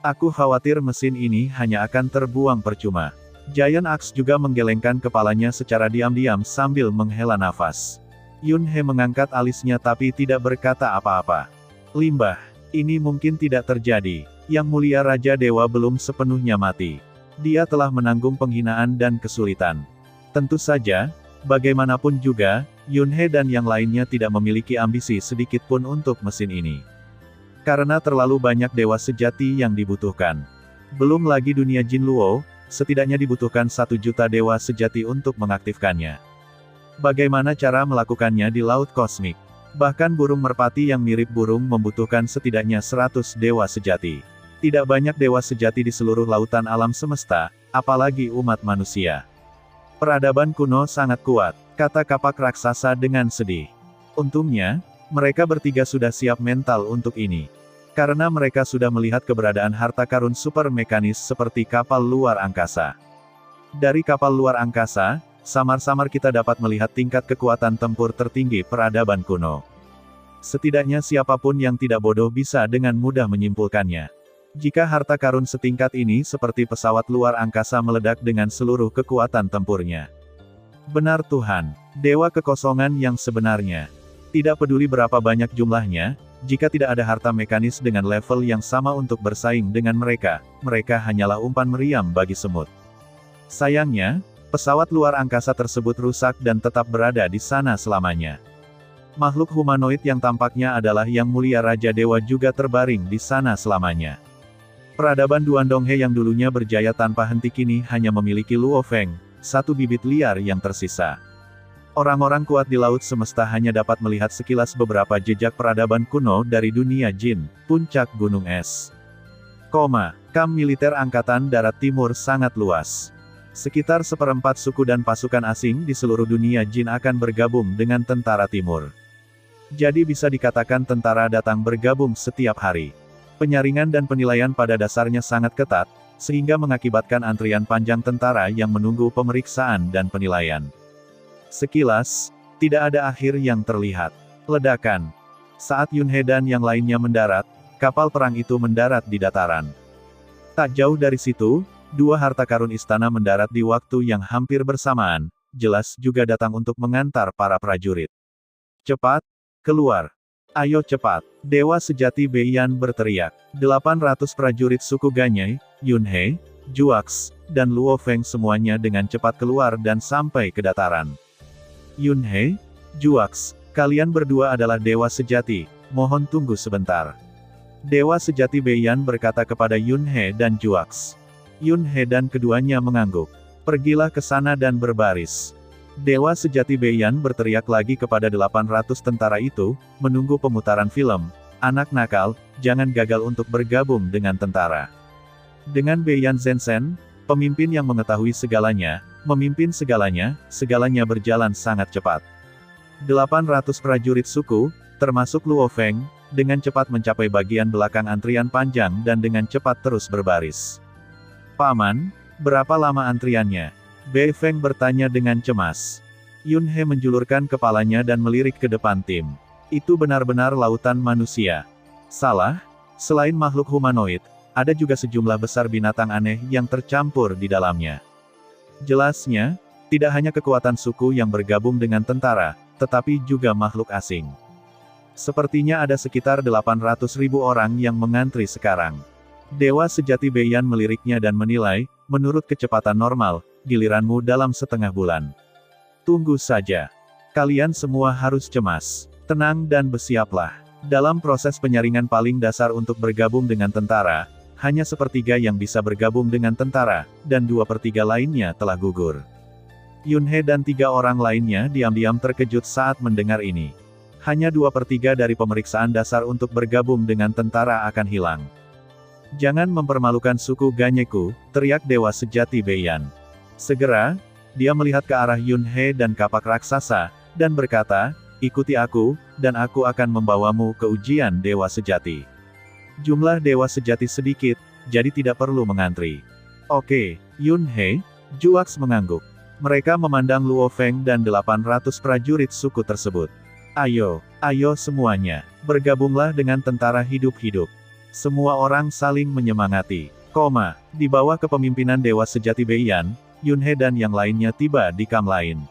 Aku khawatir mesin ini hanya akan terbuang percuma. Giant Axe juga menggelengkan kepalanya secara diam-diam sambil menghela nafas. Yun He mengangkat alisnya tapi tidak berkata apa-apa. Limbah, ini mungkin tidak terjadi. Yang Mulia Raja Dewa belum sepenuhnya mati. Dia telah menanggung penghinaan dan kesulitan. Tentu saja, bagaimanapun juga, Yun He dan yang lainnya tidak memiliki ambisi sedikit pun untuk mesin ini. Karena terlalu banyak dewa sejati yang dibutuhkan. Belum lagi dunia Jin Luo, setidaknya dibutuhkan 1 juta dewa sejati untuk mengaktifkannya. Bagaimana cara melakukannya di laut kosmik? Bahkan burung merpati yang mirip burung membutuhkan setidaknya 100 dewa sejati. Tidak banyak dewa sejati di seluruh lautan alam semesta, apalagi umat manusia. Peradaban kuno sangat kuat, kata kapak raksasa dengan sedih. Untungnya, mereka bertiga sudah siap mental untuk ini. Karena mereka sudah melihat keberadaan harta karun super mekanis seperti kapal luar angkasa. Dari kapal luar angkasa, samar-samar kita dapat melihat tingkat kekuatan tempur tertinggi peradaban kuno. Setidaknya siapapun yang tidak bodoh bisa dengan mudah menyimpulkannya. Jika harta karun setingkat ini seperti pesawat luar angkasa meledak dengan seluruh kekuatan tempurnya. Benar Tuhan, dewa kekosongan yang sebenarnya. Tidak peduli berapa banyak jumlahnya, jika tidak ada harta mekanis dengan level yang sama untuk bersaing dengan mereka, mereka hanyalah umpan meriam bagi semut. Sayangnya, pesawat luar angkasa tersebut rusak dan tetap berada di sana selamanya. Makhluk humanoid yang tampaknya adalah Yang Mulia Raja Dewa juga terbaring di sana selamanya. Peradaban Duandonghe yang dulunya berjaya tanpa henti kini hanya memiliki Luo Feng, satu bibit liar yang tersisa. Orang-orang kuat di laut semesta hanya dapat melihat sekilas beberapa jejak peradaban kuno dari dunia jin, puncak gunung es. Kam militer Angkatan Darat Timur sangat luas. Sekitar 1/4 suku dan pasukan asing di seluruh dunia jin akan bergabung dengan tentara timur. Jadi bisa dikatakan tentara datang bergabung setiap hari. Penyaringan dan penilaian pada dasarnya sangat ketat, sehingga mengakibatkan antrian panjang tentara yang menunggu pemeriksaan dan penilaian. Sekilas, tidak ada akhir yang terlihat. Ledakan. Saat Yun He dan yang lainnya mendarat, kapal perang itu mendarat di dataran. Tak jauh dari situ, 2 harta karun istana mendarat di waktu yang hampir bersamaan, jelas juga datang untuk mengantar para prajurit. Cepat, keluar. Ayo cepat. Dewa sejati Beiyan berteriak. 800 prajurit suku Ganyai, Yun He, Juax, dan Luo Feng semuanya dengan cepat keluar dan sampai ke dataran. Yun He, Juax, kalian berdua adalah dewa sejati, mohon tunggu sebentar. Dewa sejati Beiyan berkata kepada Yun He dan Juax. Yun He dan keduanya mengangguk. Pergilah ke sana dan berbaris. Dewa sejati Beiyan berteriak lagi kepada 800 tentara itu, menunggu pemutaran film. Anak nakal, jangan gagal untuk bergabung dengan tentara. Dengan Beiyan Zhensen, pemimpin yang mengetahui segalanya, memimpin segalanya, segalanya berjalan sangat cepat. 800 prajurit suku, termasuk Luo Feng, dengan cepat mencapai bagian belakang antrian panjang dan dengan cepat terus berbaris. Paman, berapa lama antriannya? Bei Feng bertanya dengan cemas. Yun He menjulurkan kepalanya dan melirik ke depan tim. Itu benar-benar lautan manusia. Salah, selain makhluk humanoid, ada juga sejumlah besar binatang aneh yang tercampur di dalamnya. Jelasnya, tidak hanya kekuatan suku yang bergabung dengan tentara, tetapi juga makhluk asing. Sepertinya ada sekitar 800.000 orang yang mengantri sekarang. Dewa sejati Beiyan meliriknya dan menilai, menurut kecepatan normal, giliranmu dalam setengah bulan. Tunggu saja. Kalian semua harus cemas. Tenang dan bersiaplah. Dalam proses penyaringan paling dasar untuk bergabung dengan tentara, hanya sepertiga yang bisa bergabung dengan tentara, dan 2/3 lainnya telah gugur. Yunhe dan 3 orang lainnya diam-diam terkejut saat mendengar ini. Hanya 2/3 dari pemeriksaan dasar untuk bergabung dengan tentara akan hilang. Jangan mempermalukan suku Ganyeku, teriak Dewa Sejati Beiyan. Segera, dia melihat ke arah Yunhe dan kapak raksasa, dan berkata, "Ikuti aku, dan aku akan membawamu ke ujian Dewa Sejati." Jumlah Dewa Sejati sedikit, jadi tidak perlu mengantri. Oke, Yunhe, Juaks mengangguk. Mereka memandang Luo Feng dan 800 prajurit suku tersebut. Ayo semuanya, bergabunglah dengan tentara hidup-hidup. Semua orang saling menyemangati. Di bawah kepemimpinan Dewa Sejati Beiyan, Yunhe dan yang lainnya tiba di kamp lain.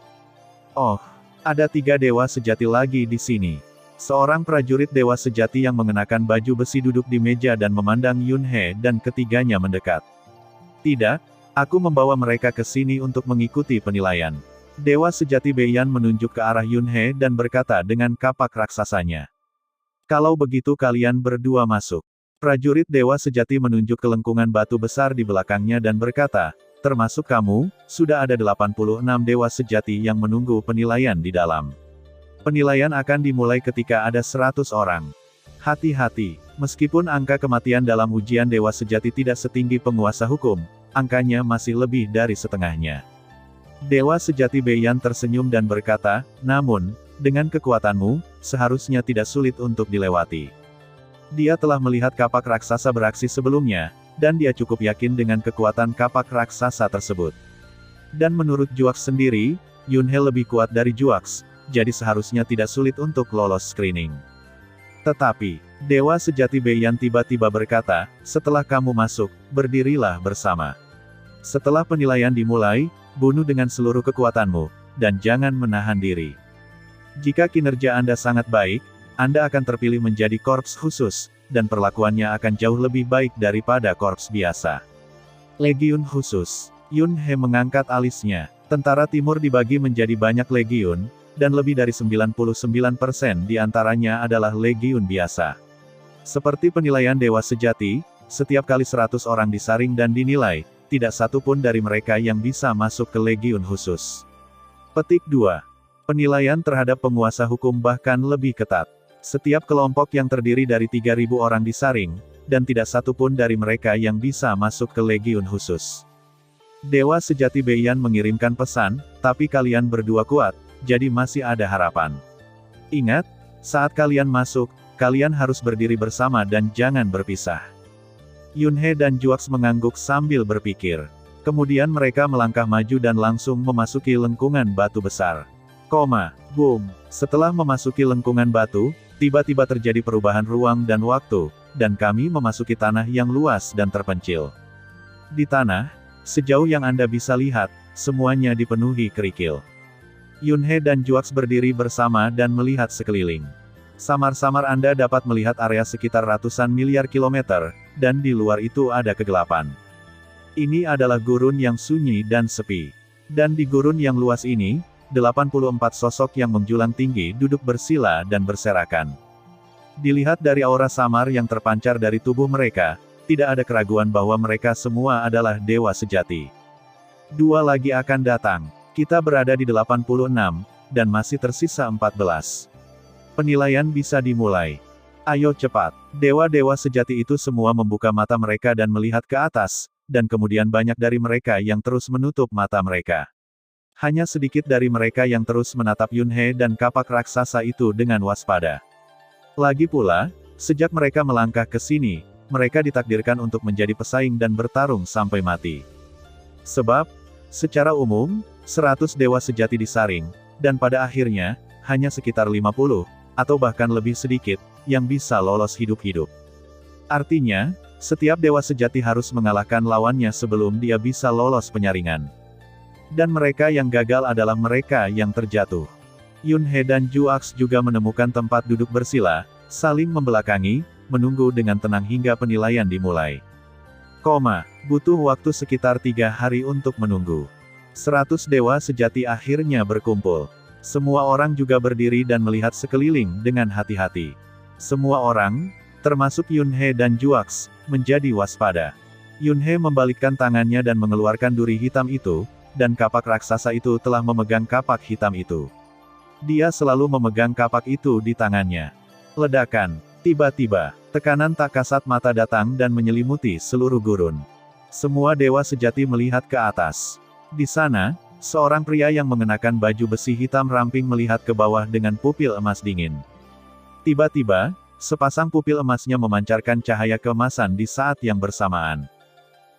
Oh, ada 3 Dewa Sejati lagi di sini. Seorang prajurit Dewa Sejati yang mengenakan baju besi duduk di meja dan memandang Yunhe dan ketiganya mendekat. Tidak, aku membawa mereka ke sini untuk mengikuti penilaian. Dewa Sejati Beiyan menunjuk ke arah Yunhe dan berkata dengan kapak raksasanya. Kalau begitu kalian berdua masuk. Prajurit Dewa Sejati menunjuk ke lengkungan batu besar di belakangnya dan berkata, termasuk kamu, sudah ada 86 Dewa Sejati yang menunggu penilaian di dalam. Penilaian akan dimulai ketika ada 100 orang. Hati-hati, meskipun angka kematian dalam ujian Dewa Sejati tidak setinggi penguasa hukum, angkanya masih lebih dari setengahnya. Dewa Sejati Beiyan tersenyum dan berkata, namun, dengan kekuatanmu, seharusnya tidak sulit untuk dilewati. Dia telah melihat kapak raksasa beraksi sebelumnya, dan dia cukup yakin dengan kekuatan kapak raksasa tersebut. Dan menurut Juaks sendiri, Yunhe lebih kuat dari Juaks, jadi seharusnya tidak sulit untuk lolos screening. Tetapi, Dewa Sejati Beiyan tiba-tiba berkata, setelah kamu masuk, berdirilah bersama. Setelah penilaian dimulai, bunuh dengan seluruh kekuatanmu, dan jangan menahan diri. Jika kinerja Anda sangat baik, Anda akan terpilih menjadi korps khusus, dan perlakuannya akan jauh lebih baik daripada korps biasa. Legiun khusus. Yunhe mengangkat alisnya. Tentara Timur dibagi menjadi banyak legiun, dan lebih dari 99% diantaranya adalah legiun biasa. Seperti penilaian Dewa Sejati, setiap kali 100 orang disaring dan dinilai, tidak satu pun dari mereka yang bisa masuk ke legiun khusus. Petik 2. Penilaian terhadap penguasa hukum bahkan lebih ketat. Setiap kelompok yang terdiri dari 3.000 orang disaring, dan tidak satu pun dari mereka yang bisa masuk ke legiun khusus. Dewa Sejati Beiyan mengirimkan pesan, tapi kalian berdua kuat, jadi masih ada harapan. Ingat, saat kalian masuk, kalian harus berdiri bersama dan jangan berpisah. Yunhe dan Juaks mengangguk sambil berpikir. Kemudian mereka melangkah maju dan langsung memasuki lengkungan batu besar. Boom. Setelah memasuki lengkungan batu, tiba-tiba terjadi perubahan ruang dan waktu, dan kami memasuki tanah yang luas dan terpencil. Di tanah, sejauh yang Anda bisa lihat, semuanya dipenuhi kerikil. Yunhe dan Juaks berdiri bersama dan melihat sekeliling. Samar-samar Anda dapat melihat area sekitar ratusan miliar kilometer, dan di luar itu ada kegelapan. Ini adalah gurun yang sunyi dan sepi. Dan di gurun yang luas ini, 84 sosok yang menjulang tinggi duduk bersila dan berserakan. Dilihat dari aura samar yang terpancar dari tubuh mereka, tidak ada keraguan bahwa mereka semua adalah Dewa Sejati. 2 lagi akan datang. Kita berada di 86, dan masih tersisa 14. Penilaian bisa dimulai. Ayo cepat. Dewa-dewa sejati itu semua membuka mata mereka dan melihat ke atas, dan kemudian banyak dari mereka yang terus menutup mata mereka. Hanya sedikit dari mereka yang terus menatap Yunhe dan kapak raksasa itu dengan waspada. Lagi pula, sejak mereka melangkah ke sini, mereka ditakdirkan untuk menjadi pesaing dan bertarung sampai mati. Sebab, secara umum, 100 dewa sejati disaring, dan pada akhirnya, hanya sekitar 50, atau bahkan lebih sedikit, yang bisa lolos hidup-hidup. Artinya, setiap dewa sejati harus mengalahkan lawannya sebelum dia bisa lolos penyaringan. Dan mereka yang gagal adalah mereka yang terjatuh. Yunhe dan Juaks juga menemukan tempat duduk bersila, saling membelakangi, menunggu dengan tenang hingga penilaian dimulai. Butuh waktu sekitar 3 hari untuk menunggu. 100 dewa sejati akhirnya berkumpul. Semua orang juga berdiri dan melihat sekeliling dengan hati-hati. Semua orang, termasuk Yunhe dan Juaks, menjadi waspada. Yunhe membalikkan tangannya dan mengeluarkan duri hitam itu, dan kapak raksasa itu telah memegang kapak hitam itu. Dia selalu memegang kapak itu di tangannya. Ledakan. Tiba-tiba, tekanan tak kasat mata datang dan menyelimuti seluruh gurun. Semua dewa sejati melihat ke atas. Di sana, seorang pria yang mengenakan baju besi hitam ramping melihat ke bawah dengan pupil emas dingin. Tiba-tiba, sepasang pupil emasnya memancarkan cahaya keemasan di saat yang bersamaan.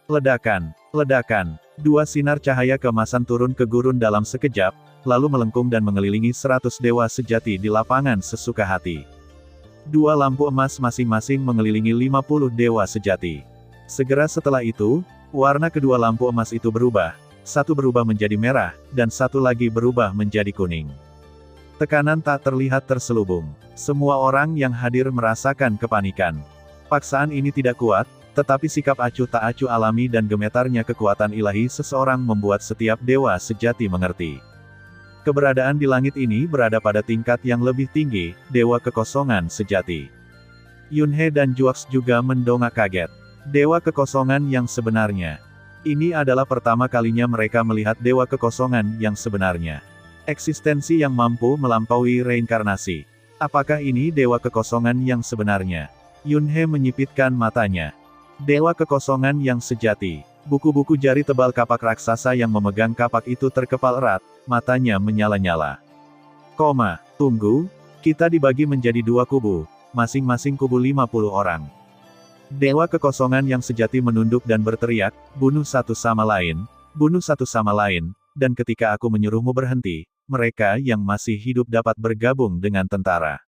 Ledakan, ledakan, dua sinar cahaya keemasan turun ke gurun dalam sekejap, lalu melengkung dan mengelilingi 100 dewa sejati di lapangan sesuka hati. Dua lampu emas masing-masing mengelilingi 50 dewa sejati. Segera setelah itu, warna kedua lampu emas itu berubah, satu berubah menjadi merah, dan satu lagi berubah menjadi kuning. Tekanan tak terlihat terselubung. Semua orang yang hadir merasakan kepanikan. Paksaan ini tidak kuat, tetapi sikap acuh tak acuh alami dan gemetarnya kekuatan ilahi seseorang membuat setiap dewa sejati mengerti. Keberadaan di langit ini berada pada tingkat yang lebih tinggi, dewa kekosongan sejati. Yunhe dan Juaks juga mendongak kaget. Dewa kekosongan yang sebenarnya. Ini adalah pertama kalinya mereka melihat dewa kekosongan yang sebenarnya. Eksistensi yang mampu melampaui reinkarnasi. Apakah ini dewa kekosongan yang sebenarnya? Yunhe menyipitkan matanya. Dewa kekosongan yang sejati. Buku-buku jari tebal kapak raksasa yang memegang kapak itu terkepal erat, matanya menyala-nyala. Tunggu, kita dibagi menjadi dua kubu, masing-masing kubu 50 orang. Dewa kekosongan yang sejati menunduk dan berteriak, bunuh satu sama lain, bunuh satu sama lain, dan ketika aku menyuruhmu berhenti, mereka yang masih hidup dapat bergabung dengan tentara.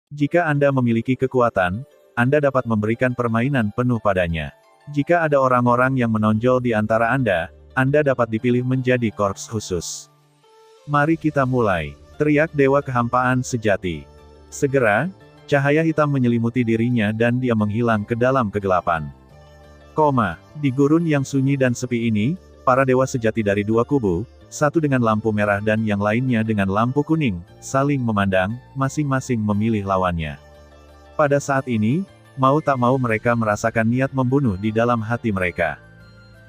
Jika Anda memiliki kekuatan, Anda dapat memberikan permainan penuh padanya. Jika ada orang-orang yang menonjol di antara Anda dapat dipilih menjadi korps khusus. Mari kita mulai, teriak dewa kehampaan sejati. Segera, cahaya hitam menyelimuti dirinya dan dia menghilang ke dalam kegelapan. Di gurun yang sunyi dan sepi ini, para dewa sejati dari dua kubu, satu dengan lampu merah dan yang lainnya dengan lampu kuning, saling memandang, masing-masing memilih lawannya. Pada saat ini, mau tak mau mereka merasakan niat membunuh di dalam hati mereka.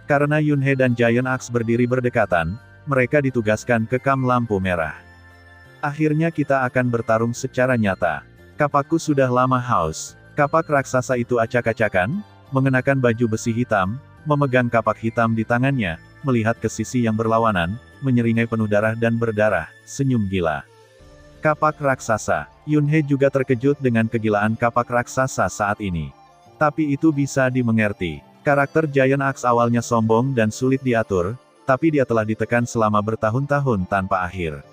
Karena Yunhe dan Giant Axe berdiri berdekatan, mereka ditugaskan ke kam lampu merah. Akhirnya kita akan bertarung secara nyata. Kapakku sudah lama haus. Kapak raksasa itu acak-acakan, mengenakan baju besi hitam, memegang kapak hitam di tangannya, melihat ke sisi yang berlawanan, menyeringai penuh darah dan berdarah, senyum gila. Kapak raksasa. Yunhe juga terkejut dengan kegilaan kapak raksasa saat ini. Tapi itu bisa dimengerti. Karakter Giant Axe awalnya sombong dan sulit diatur, tapi dia telah ditekan selama bertahun-tahun tanpa akhir.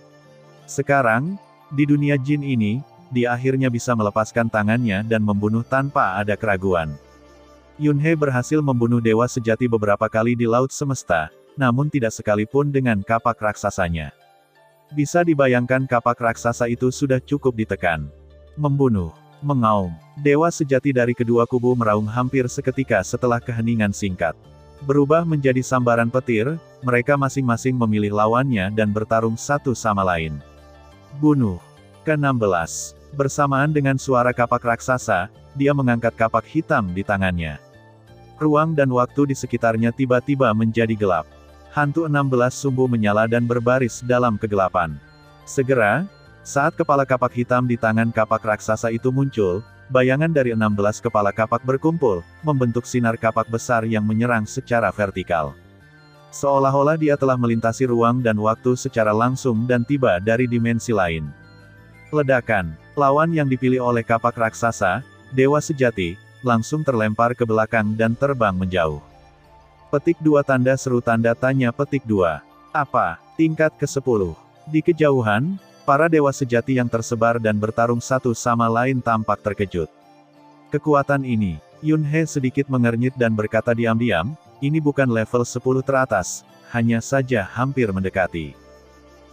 Sekarang, di dunia jin ini, dia akhirnya bisa melepaskan tangannya dan membunuh tanpa ada keraguan. Yunhe berhasil membunuh dewa sejati beberapa kali di laut semesta, namun tidak sekalipun dengan kapak raksasanya. Bisa dibayangkan kapak raksasa itu sudah cukup ditekan. Membunuh. Mengaum. Dewa sejati dari kedua kubu meraung hampir seketika setelah keheningan singkat. Berubah menjadi sambaran petir, mereka masing-masing memilih lawannya dan bertarung satu sama lain. Bunuh. Ke-16. Bersamaan dengan suara kapak raksasa, dia mengangkat kapak hitam di tangannya. Ruang dan waktu di sekitarnya tiba-tiba menjadi gelap. Hantu 16 sumbu menyala dan berbaris dalam kegelapan. Segera, saat kepala kapak hitam di tangan kapak raksasa itu muncul, bayangan dari 16 kepala kapak berkumpul, membentuk sinar kapak besar yang menyerang secara vertikal. Seolah-olah dia telah melintasi ruang dan waktu secara langsung dan tiba dari dimensi lain. Ledakan. Lawan yang dipilih oleh kapak raksasa, dewa sejati, langsung terlempar ke belakang dan terbang menjauh. Petik 2 tanda seru tanda tanya petik 2. Apa? Tingkat ke-10. Di kejauhan, para dewa sejati yang tersebar dan bertarung satu sama lain tampak terkejut. Kekuatan ini, Yunhe sedikit mengernyit dan berkata diam-diam, ini bukan level 10 teratas, hanya saja hampir mendekati.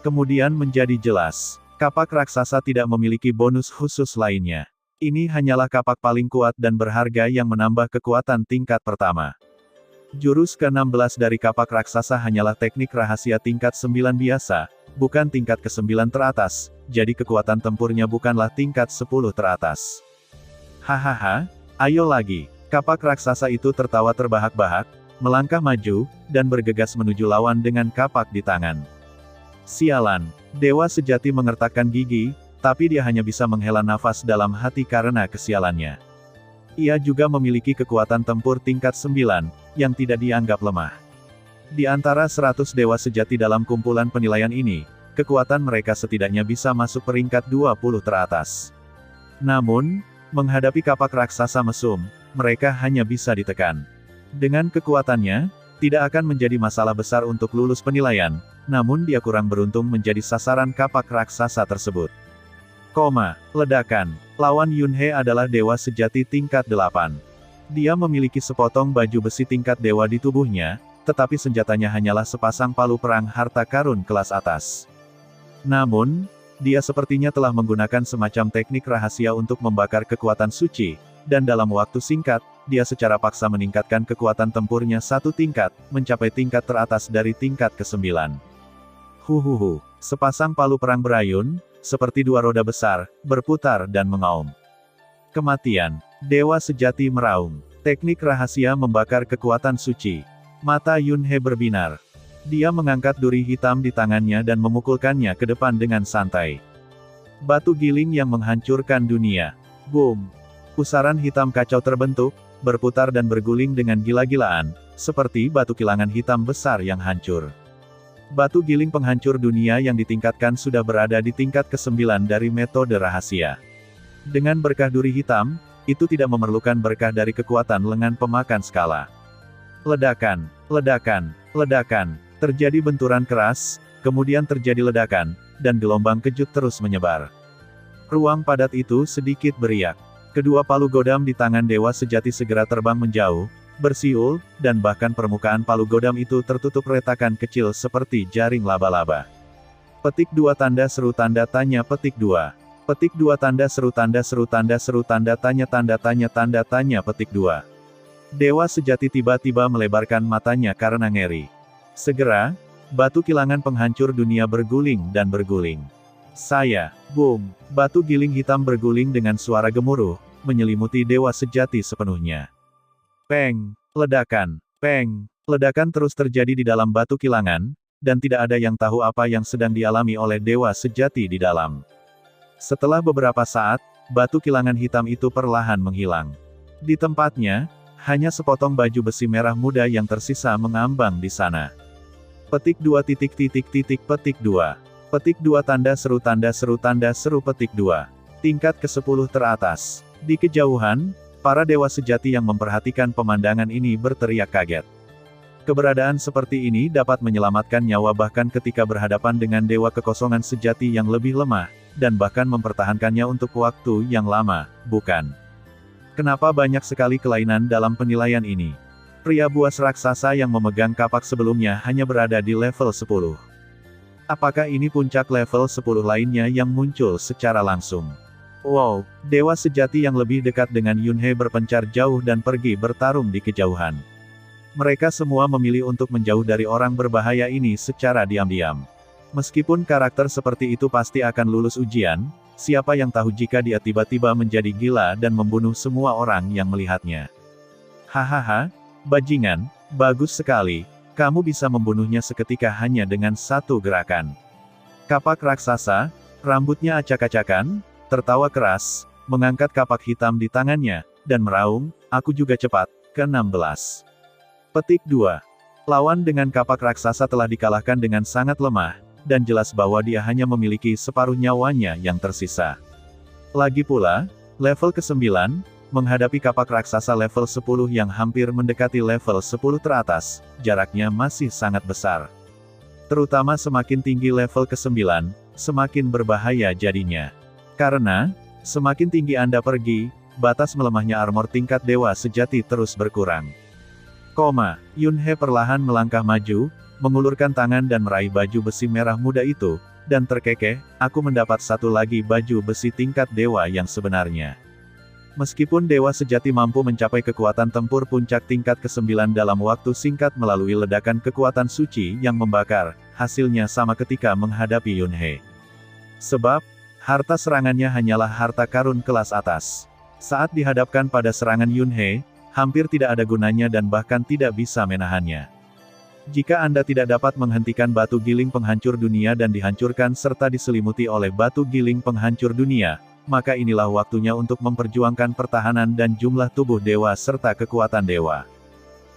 Kemudian menjadi jelas, kapak raksasa tidak memiliki bonus khusus lainnya. Ini hanyalah kapak paling kuat dan berharga yang menambah kekuatan tingkat pertama. Jurus ke-16 dari kapak raksasa hanyalah teknik rahasia tingkat 9 biasa, bukan tingkat ke-9 teratas, jadi kekuatan tempurnya bukanlah tingkat 10 teratas. Hahaha, ayo lagi. Kapak raksasa itu tertawa terbahak-bahak, melangkah maju, dan bergegas menuju lawan dengan kapak di tangan. Sialan, dewa sejati mengertakkan gigi, tapi dia hanya bisa menghela nafas dalam hati karena kesialannya. Ia juga memiliki kekuatan tempur tingkat 9, yang tidak dianggap lemah. Di antara 100 dewa sejati dalam kumpulan penilaian ini, kekuatan mereka setidaknya bisa masuk peringkat 20 teratas. Namun, menghadapi kapak raksasa mesum, mereka hanya bisa ditekan. Dengan kekuatannya, tidak akan menjadi masalah besar untuk lulus penilaian, namun dia kurang beruntung menjadi sasaran kapak raksasa tersebut. Ledakan. Lawan Yunhe adalah dewa sejati tingkat 8. Dia memiliki sepotong baju besi tingkat dewa di tubuhnya, tetapi senjatanya hanyalah sepasang palu perang harta karun kelas atas. Namun, dia sepertinya telah menggunakan semacam teknik rahasia untuk membakar kekuatan suci, dan dalam waktu singkat, dia secara paksa meningkatkan kekuatan tempurnya satu tingkat, mencapai tingkat teratas dari tingkat ke-9. Huhuhu, sepasang palu perang berayun, seperti dua roda besar, berputar dan mengaum. Kematian, dewa sejati meraung. Teknik rahasia membakar kekuatan suci. Mata Yunhe berbinar. Dia mengangkat duri hitam di tangannya dan memukulkannya ke depan dengan santai. Batu giling yang menghancurkan dunia. Boom! Pusaran hitam kacau terbentuk, berputar dan berguling dengan gila-gilaan, seperti batu kilangan hitam besar yang hancur. Batu giling penghancur dunia yang ditingkatkan sudah berada di tingkat ke-9 dari metode rahasia. Dengan berkah duri hitam, itu tidak memerlukan berkah dari kekuatan lengan pemakan skala. Ledakan, ledakan, ledakan. Terjadi benturan keras, kemudian terjadi ledakan, dan gelombang kejut terus menyebar. Ruang padat itu sedikit beriak. Kedua palu godam di tangan dewa sejati segera terbang menjauh, bersiul, dan bahkan permukaan palu godam itu tertutup retakan kecil seperti jaring laba-laba. Petik 2 tanda seru tanda tanya petik 2. Petik 2 tanda seru tanda seru tanda seru tanda tanya petik 2. Dewa sejati tiba-tiba melebarkan matanya karena ngeri. Segera, batu kilangan penghancur dunia berguling dan berguling. Boom! Batu giling hitam berguling dengan suara gemuruh, menyelimuti dewa sejati sepenuhnya. Peng! Ledakan! Peng! Ledakan terus terjadi di dalam batu kilangan, dan tidak ada yang tahu apa yang sedang dialami oleh dewa sejati di dalam. Setelah beberapa saat, batu kilangan hitam itu perlahan menghilang. Di tempatnya, hanya sepotong baju besi merah muda yang tersisa mengambang di sana. Petik 2 petik 2. Petik 2 tanda seru petik 2. Tingkat ke-10 teratas. Di kejauhan, para dewa sejati yang memperhatikan pemandangan ini berteriak kaget. Keberadaan seperti ini dapat menyelamatkan nyawa bahkan ketika berhadapan dengan dewa kekosongan sejati yang lebih lemah, dan bahkan mempertahankannya untuk waktu yang lama, bukan? Kenapa banyak sekali kelainan dalam penilaian ini? Pria buas raksasa yang memegang kapak sebelumnya hanya berada di level 10. Apakah ini puncak level 10 lainnya yang muncul secara langsung? Wow, dewa sejati yang lebih dekat dengan Yunhe berpencar jauh dan pergi bertarung di kejauhan. Mereka semua memilih untuk menjauh dari orang berbahaya ini secara diam-diam. Meskipun karakter seperti itu pasti akan lulus ujian, siapa yang tahu jika dia tiba-tiba menjadi gila dan membunuh semua orang yang melihatnya. Hahaha, bajingan, bagus sekali, kamu bisa membunuhnya seketika hanya dengan satu gerakan. Kapak raksasa, rambutnya acak-acakan, tertawa keras, mengangkat kapak hitam di tangannya, dan meraung, aku juga cepat, ke-16. Petik 2. Lawan dengan kapak raksasa telah dikalahkan dengan sangat lemah, dan jelas bahwa dia hanya memiliki separuh nyawanya yang tersisa. Lagi pula, level ke-9, menghadapi kapak raksasa level 10 yang hampir mendekati level 10 teratas, jaraknya masih sangat besar. Terutama semakin tinggi level ke-9, semakin berbahaya jadinya. Karena, semakin tinggi Anda pergi, batas melemahnya armor tingkat dewa sejati terus berkurang. Yunhe perlahan melangkah maju, mengulurkan tangan dan meraih baju besi merah muda itu, dan terkekeh, aku mendapat satu lagi baju besi tingkat dewa yang sebenarnya. Meskipun dewa sejati mampu mencapai kekuatan tempur puncak tingkat ke-9 dalam waktu singkat melalui ledakan kekuatan suci yang membakar, hasilnya sama ketika menghadapi Yunhe. Sebab, harta serangannya hanyalah harta karun kelas atas. Saat dihadapkan pada serangan Yunhe, hampir tidak ada gunanya dan bahkan tidak bisa menahannya. Jika Anda tidak dapat menghentikan batu giling penghancur dunia dan dihancurkan serta diselimuti oleh batu giling penghancur dunia, maka inilah waktunya untuk memperjuangkan pertahanan dan jumlah tubuh dewa serta kekuatan dewa.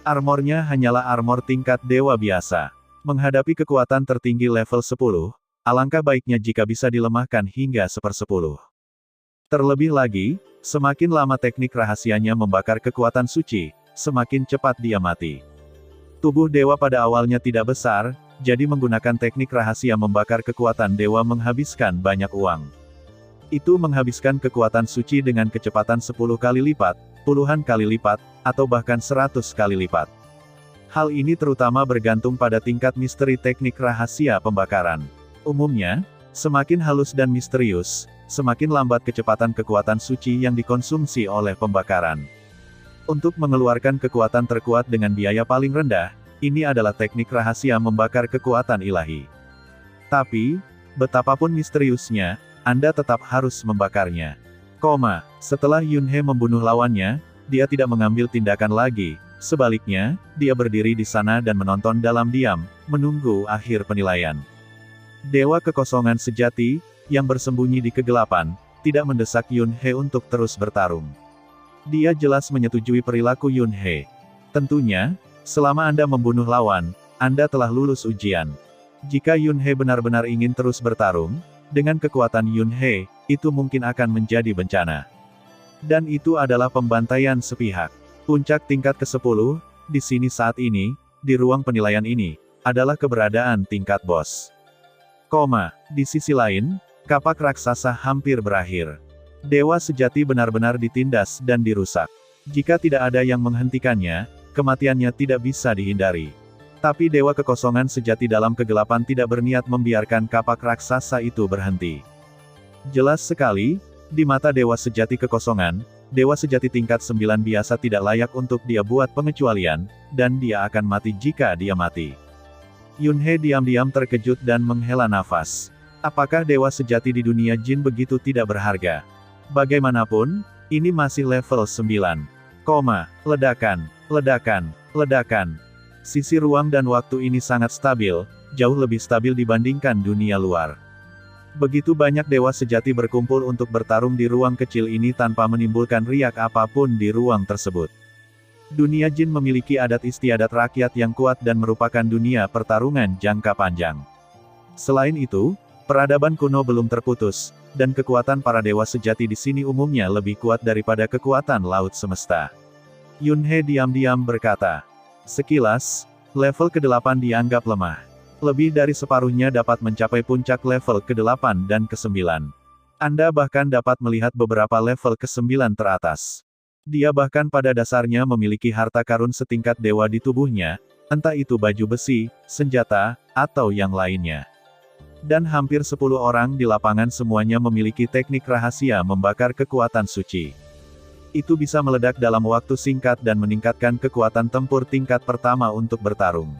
Armornya hanyalah armor tingkat dewa biasa. Menghadapi kekuatan tertinggi level 10, alangkah baiknya jika bisa dilemahkan hingga 1/10. Terlebih lagi, semakin lama teknik rahasianya membakar kekuatan suci, semakin cepat dia mati. Tubuh dewa pada awalnya tidak besar, jadi menggunakan teknik rahasia membakar kekuatan dewa menghabiskan banyak uang. Itu menghabiskan kekuatan suci dengan kecepatan 10 kali lipat, puluhan kali lipat, atau bahkan 100 kali lipat. Hal ini terutama bergantung pada tingkat misteri teknik rahasia pembakaran. Umumnya, semakin halus dan misterius, semakin lambat kecepatan kekuatan suci yang dikonsumsi oleh pembakaran. Untuk mengeluarkan kekuatan terkuat dengan biaya paling rendah, ini adalah teknik rahasia membakar kekuatan ilahi. Tapi, betapapun misteriusnya, Anda tetap harus membakarnya. Setelah Yunhe membunuh lawannya, dia tidak mengambil tindakan lagi, sebaliknya, dia berdiri di sana dan menonton dalam diam, menunggu akhir penilaian. Dewa kekosongan sejati, yang bersembunyi di kegelapan, tidak mendesak Yunhe untuk terus bertarung. Dia jelas menyetujui perilaku Yunhe. Tentunya, selama Anda membunuh lawan, Anda telah lulus ujian. Jika Yunhe benar-benar ingin terus bertarung, dengan kekuatan Yunhe, itu mungkin akan menjadi bencana. Dan itu adalah pembantaian sepihak. Puncak tingkat ke-10, di sini saat ini, di ruang penilaian ini, adalah keberadaan tingkat bos. Di sisi lain, kapak raksasa hampir berakhir. Dewa sejati benar-benar ditindas dan dirusak. Jika tidak ada yang menghentikannya, kematiannya tidak bisa dihindari. Tapi Dewa kekosongan sejati dalam kegelapan tidak berniat membiarkan kapak raksasa itu berhenti. Jelas sekali, di mata Dewa sejati kekosongan, Dewa sejati tingkat 9 biasa tidak layak untuk dia buat pengecualian, dan dia akan mati jika dia mati. Yunhe diam-diam terkejut dan menghela nafas. Apakah Dewa sejati di dunia jin begitu tidak berharga? Bagaimanapun, ini masih level 9. Ledakan, ledakan, ledakan. Sisi ruang dan waktu ini sangat stabil, jauh lebih stabil dibandingkan dunia luar. Begitu banyak dewa sejati berkumpul untuk bertarung di ruang kecil ini tanpa menimbulkan riak apapun di ruang tersebut. Dunia jin memiliki adat istiadat rakyat yang kuat dan merupakan dunia pertarungan jangka panjang. Selain itu, peradaban kuno belum terputus, dan kekuatan para dewa sejati di sini umumnya lebih kuat daripada kekuatan laut semesta. Yunhe diam-diam berkata. Sekilas, level ke-8 dianggap lemah. Lebih dari separuhnya dapat mencapai puncak level ke-8 dan ke-9. Anda bahkan dapat melihat beberapa level ke-9 teratas. Dia bahkan pada dasarnya memiliki harta karun setingkat dewa di tubuhnya, entah itu baju besi, senjata, atau yang lainnya. Dan hampir 10 orang di lapangan semuanya memiliki teknik rahasia membakar kekuatan suci. Itu bisa meledak dalam waktu singkat dan meningkatkan kekuatan tempur tingkat pertama untuk bertarung.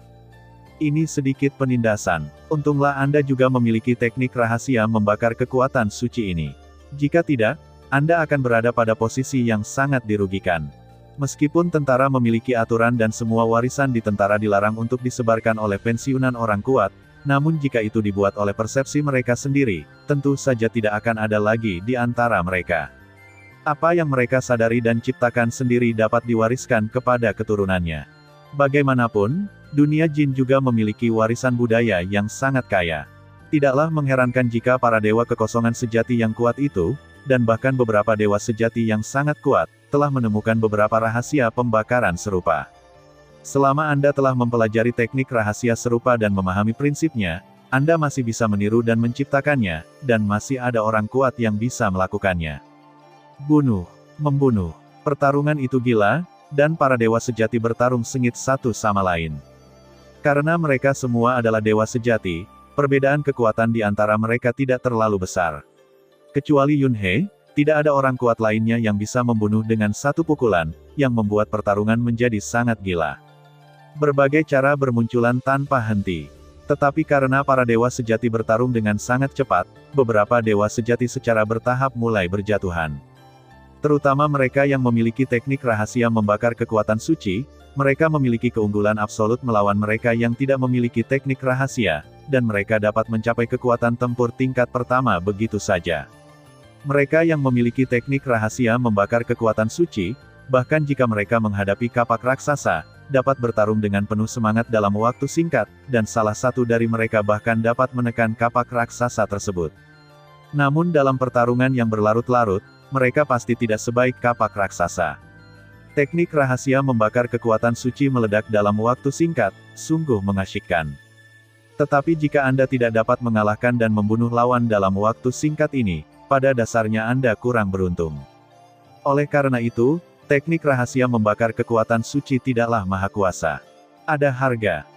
Ini sedikit penindasan. Untunglah Anda juga memiliki teknik rahasia membakar kekuatan suci ini. Jika tidak, Anda akan berada pada posisi yang sangat dirugikan. Meskipun tentara memiliki aturan dan semua warisan di tentara dilarang untuk disebarkan oleh pensiunan orang kuat, namun jika itu dibuat oleh persepsi mereka sendiri, tentu saja tidak akan ada lagi di antara mereka. Apa yang mereka sadari dan ciptakan sendiri dapat diwariskan kepada keturunannya. Bagaimanapun, dunia jin juga memiliki warisan budaya yang sangat kaya. Tidaklah mengherankan jika para dewa kekosongan sejati yang kuat itu, dan bahkan beberapa dewa sejati yang sangat kuat, telah menemukan beberapa rahasia pembakaran serupa. Selama Anda telah mempelajari teknik rahasia serupa dan memahami prinsipnya, Anda masih bisa meniru dan menciptakannya, dan masih ada orang kuat yang bisa melakukannya. Bunuh, membunuh. Pertarungan itu gila, dan para dewa sejati bertarung sengit satu sama lain. Karena mereka semua adalah dewa sejati, perbedaan kekuatan di antara mereka tidak terlalu besar. Kecuali Yunhe, tidak ada orang kuat lainnya yang bisa membunuh dengan satu pukulan, yang membuat pertarungan menjadi sangat gila. Berbagai cara bermunculan tanpa henti. Tetapi karena para dewa sejati bertarung dengan sangat cepat, beberapa dewa sejati secara bertahap mulai berjatuhan. Terutama mereka yang memiliki teknik rahasia membakar kekuatan suci, mereka memiliki keunggulan absolut melawan mereka yang tidak memiliki teknik rahasia, dan mereka dapat mencapai kekuatan tempur tingkat pertama begitu saja. Mereka yang memiliki teknik rahasia membakar kekuatan suci, bahkan jika mereka menghadapi kapak raksasa, dapat bertarung dengan penuh semangat dalam waktu singkat, dan salah satu dari mereka bahkan dapat menekan kapak raksasa tersebut. Namun dalam pertarungan yang berlarut-larut, mereka pasti tidak sebaik kapak raksasa. Teknik rahasia membakar kekuatan suci meledak dalam waktu singkat, sungguh mengasyikkan. Tetapi jika Anda tidak dapat mengalahkan dan membunuh lawan dalam waktu singkat ini, pada dasarnya Anda kurang beruntung. Oleh karena itu, teknik rahasia membakar kekuatan suci tidaklah maha kuasa. Ada harga,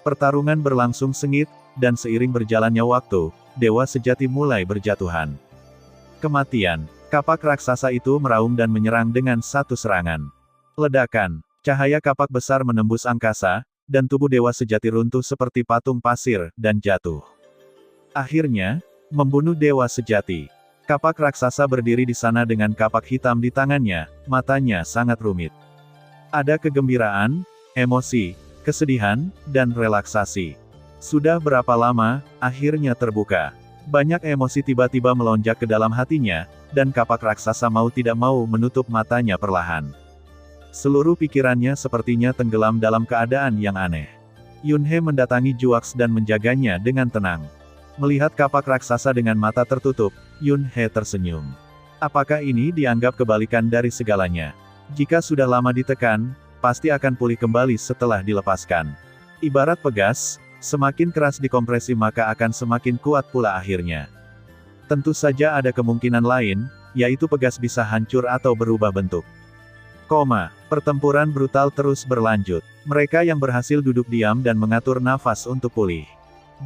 pertarungan berlangsung sengit, dan seiring berjalannya waktu, dewa sejati mulai berjatuhan. Kematian. Kapak raksasa itu meraung dan menyerang dengan satu serangan. Ledakan. Cahaya kapak besar menembus angkasa, dan tubuh dewa sejati runtuh seperti patung pasir, dan jatuh. Akhirnya, membunuh dewa sejati. Kapak raksasa berdiri di sana dengan kapak hitam di tangannya, matanya sangat rumit. Ada kegembiraan, emosi, kesedihan, dan relaksasi. Sudah berapa lama, akhirnya terbuka. Banyak emosi tiba-tiba melonjak ke dalam hatinya, dan kapak raksasa mau tidak mau menutup matanya perlahan. Seluruh pikirannya sepertinya tenggelam dalam keadaan yang aneh. Yunhe mendatangi Juaks dan menjaganya dengan tenang. Melihat kapak raksasa dengan mata tertutup, Yunhe tersenyum. Apakah ini dianggap kebalikan dari segalanya? Jika sudah lama ditekan, pasti akan pulih kembali setelah dilepaskan. Ibarat pegas, semakin keras dikompresi maka akan semakin kuat pula akhirnya. Tentu saja ada kemungkinan lain, yaitu pegas bisa hancur atau berubah bentuk. Pertempuran brutal terus berlanjut. Mereka yang berhasil duduk diam dan mengatur nafas untuk pulih.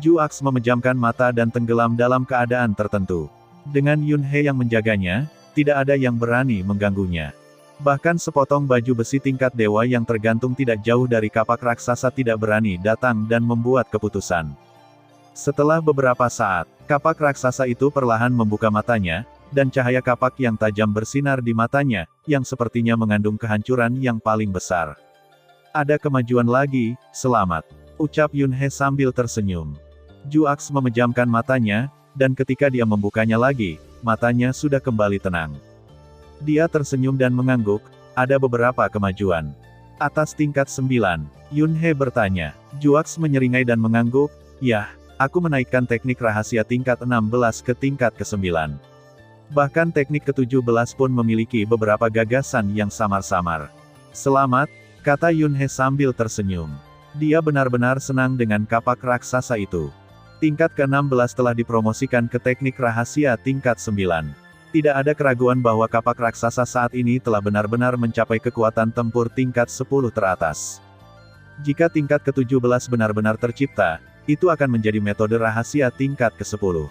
Juaks memejamkan mata dan tenggelam dalam keadaan tertentu. Dengan Yunhe yang menjaganya, tidak ada yang berani mengganggunya. Bahkan sepotong baju besi tingkat dewa yang tergantung tidak jauh dari kapak raksasa tidak berani datang dan membuat keputusan. Setelah beberapa saat, kapak raksasa itu perlahan membuka matanya, dan cahaya kapak yang tajam bersinar di matanya, yang sepertinya mengandung kehancuran yang paling besar. Ada kemajuan lagi, selamat, ucap Yunhe sambil tersenyum. Juaks memejamkan matanya, dan ketika dia membukanya lagi, matanya sudah kembali tenang. Dia tersenyum dan mengangguk, ada beberapa kemajuan. Atas tingkat 9, Yunhe bertanya. Juaks menyeringai dan mengangguk, yah, aku menaikkan teknik rahasia tingkat 16 ke tingkat ke-9. Bahkan teknik ke-17 pun memiliki beberapa gagasan yang samar-samar. Selamat, kata Yunhe sambil tersenyum. Dia benar-benar senang dengan kapak raksasa itu. Tingkat ke-16 telah dipromosikan ke teknik rahasia tingkat 9. Tidak ada keraguan bahwa kapak raksasa saat ini telah benar-benar mencapai kekuatan tempur tingkat 10 teratas. Jika tingkat ke-17 benar-benar tercipta, itu akan menjadi metode rahasia tingkat ke-10.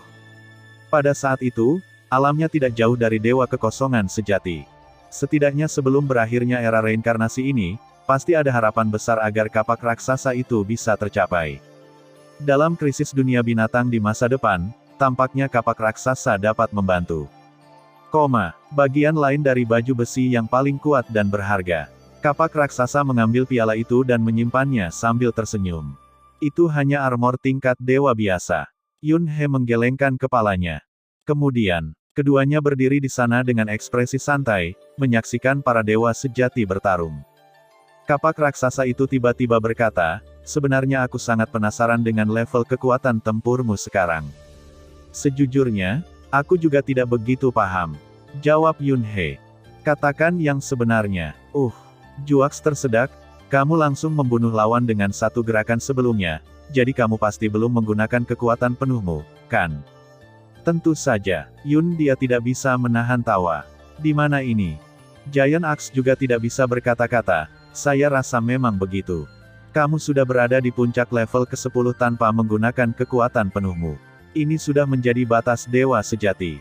Pada saat itu, alamnya tidak jauh dari dewa kekosongan sejati. Setidaknya sebelum berakhirnya era reinkarnasi ini, pasti ada harapan besar agar kapak raksasa itu bisa tercapai. Dalam krisis dunia binatang di masa depan, tampaknya kapak raksasa dapat membantu. Bagian lain dari baju besi yang paling kuat dan berharga. Kapak raksasa mengambil piala itu dan menyimpannya sambil tersenyum. Itu hanya armor tingkat dewa biasa. Yunhe menggelengkan kepalanya. Kemudian, keduanya berdiri di sana dengan ekspresi santai, menyaksikan para dewa sejati bertarung. Kapak raksasa itu tiba-tiba berkata, sebenarnya aku sangat penasaran dengan level kekuatan tempurmu sekarang. Sejujurnya, aku juga tidak begitu paham. Jawab Yunhe. Katakan yang sebenarnya. Juaks tersedak, kamu langsung membunuh lawan dengan satu gerakan sebelumnya, jadi kamu pasti belum menggunakan kekuatan penuhmu, kan? Tentu saja, dia tidak bisa menahan tawa. Di mana ini? Giant Axe juga tidak bisa berkata-kata, saya rasa memang begitu. Kamu sudah berada di puncak level ke-10 tanpa menggunakan kekuatan penuhmu. Ini sudah menjadi batas dewa sejati.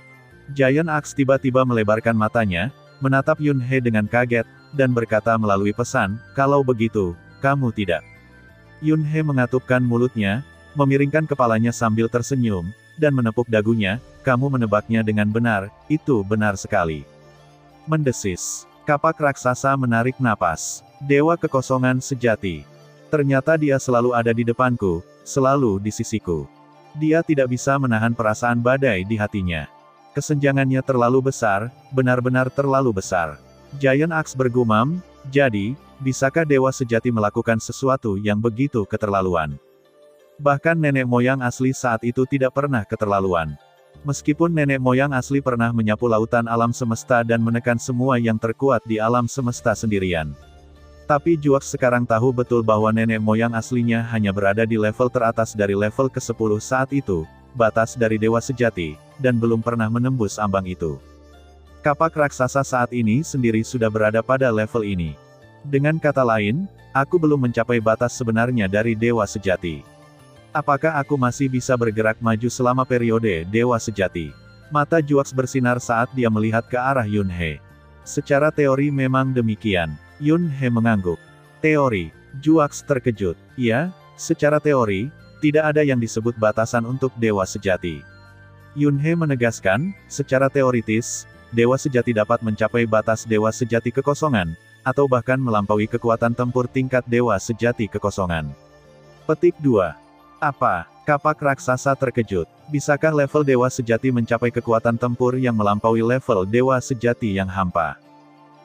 Giant Axe tiba-tiba melebarkan matanya, menatap Yunhe dengan kaget, dan berkata melalui pesan, kalau begitu, kamu tidak. Yunhe mengatupkan mulutnya, memiringkan kepalanya sambil tersenyum, dan menepuk dagunya, kamu menebaknya dengan benar, itu benar sekali. Mendesis. Kapak raksasa menarik napas. Dewa kekosongan sejati. Ternyata dia selalu ada di depanku, selalu di sisiku. Dia tidak bisa menahan perasaan badai di hatinya. Kesenjangannya terlalu besar, benar-benar terlalu besar. Giant Axe bergumam, jadi, bisakah dewa sejati melakukan sesuatu yang begitu keterlaluan? Bahkan nenek moyang asli saat itu tidak pernah keterlaluan. Meskipun nenek moyang asli pernah menyapu lautan alam semesta dan menekan semua yang terkuat di alam semesta sendirian. Tapi Juak sekarang tahu betul bahwa nenek moyang aslinya hanya berada di level teratas dari level ke-10 saat itu, batas dari dewa sejati, dan belum pernah menembus ambang itu. Kapak raksasa saat ini sendiri sudah berada pada level ini. Dengan kata lain, aku belum mencapai batas sebenarnya dari dewa sejati. Apakah aku masih bisa bergerak maju selama periode dewa sejati? Mata Juak bersinar saat dia melihat ke arah Yun He. Secara teori memang demikian. Yun He mengangguk. Teori. Juak terkejut. Ya, secara teori, tidak ada yang disebut batasan untuk dewa sejati. Yun He menegaskan, secara teoritis, dewa sejati dapat mencapai batas dewa sejati kekosongan, atau bahkan melampaui kekuatan tempur tingkat dewa sejati kekosongan. Petik 2. Apa? Kapak raksasa terkejut. Bisakah level dewa sejati mencapai kekuatan tempur yang melampaui level dewa sejati yang hampa?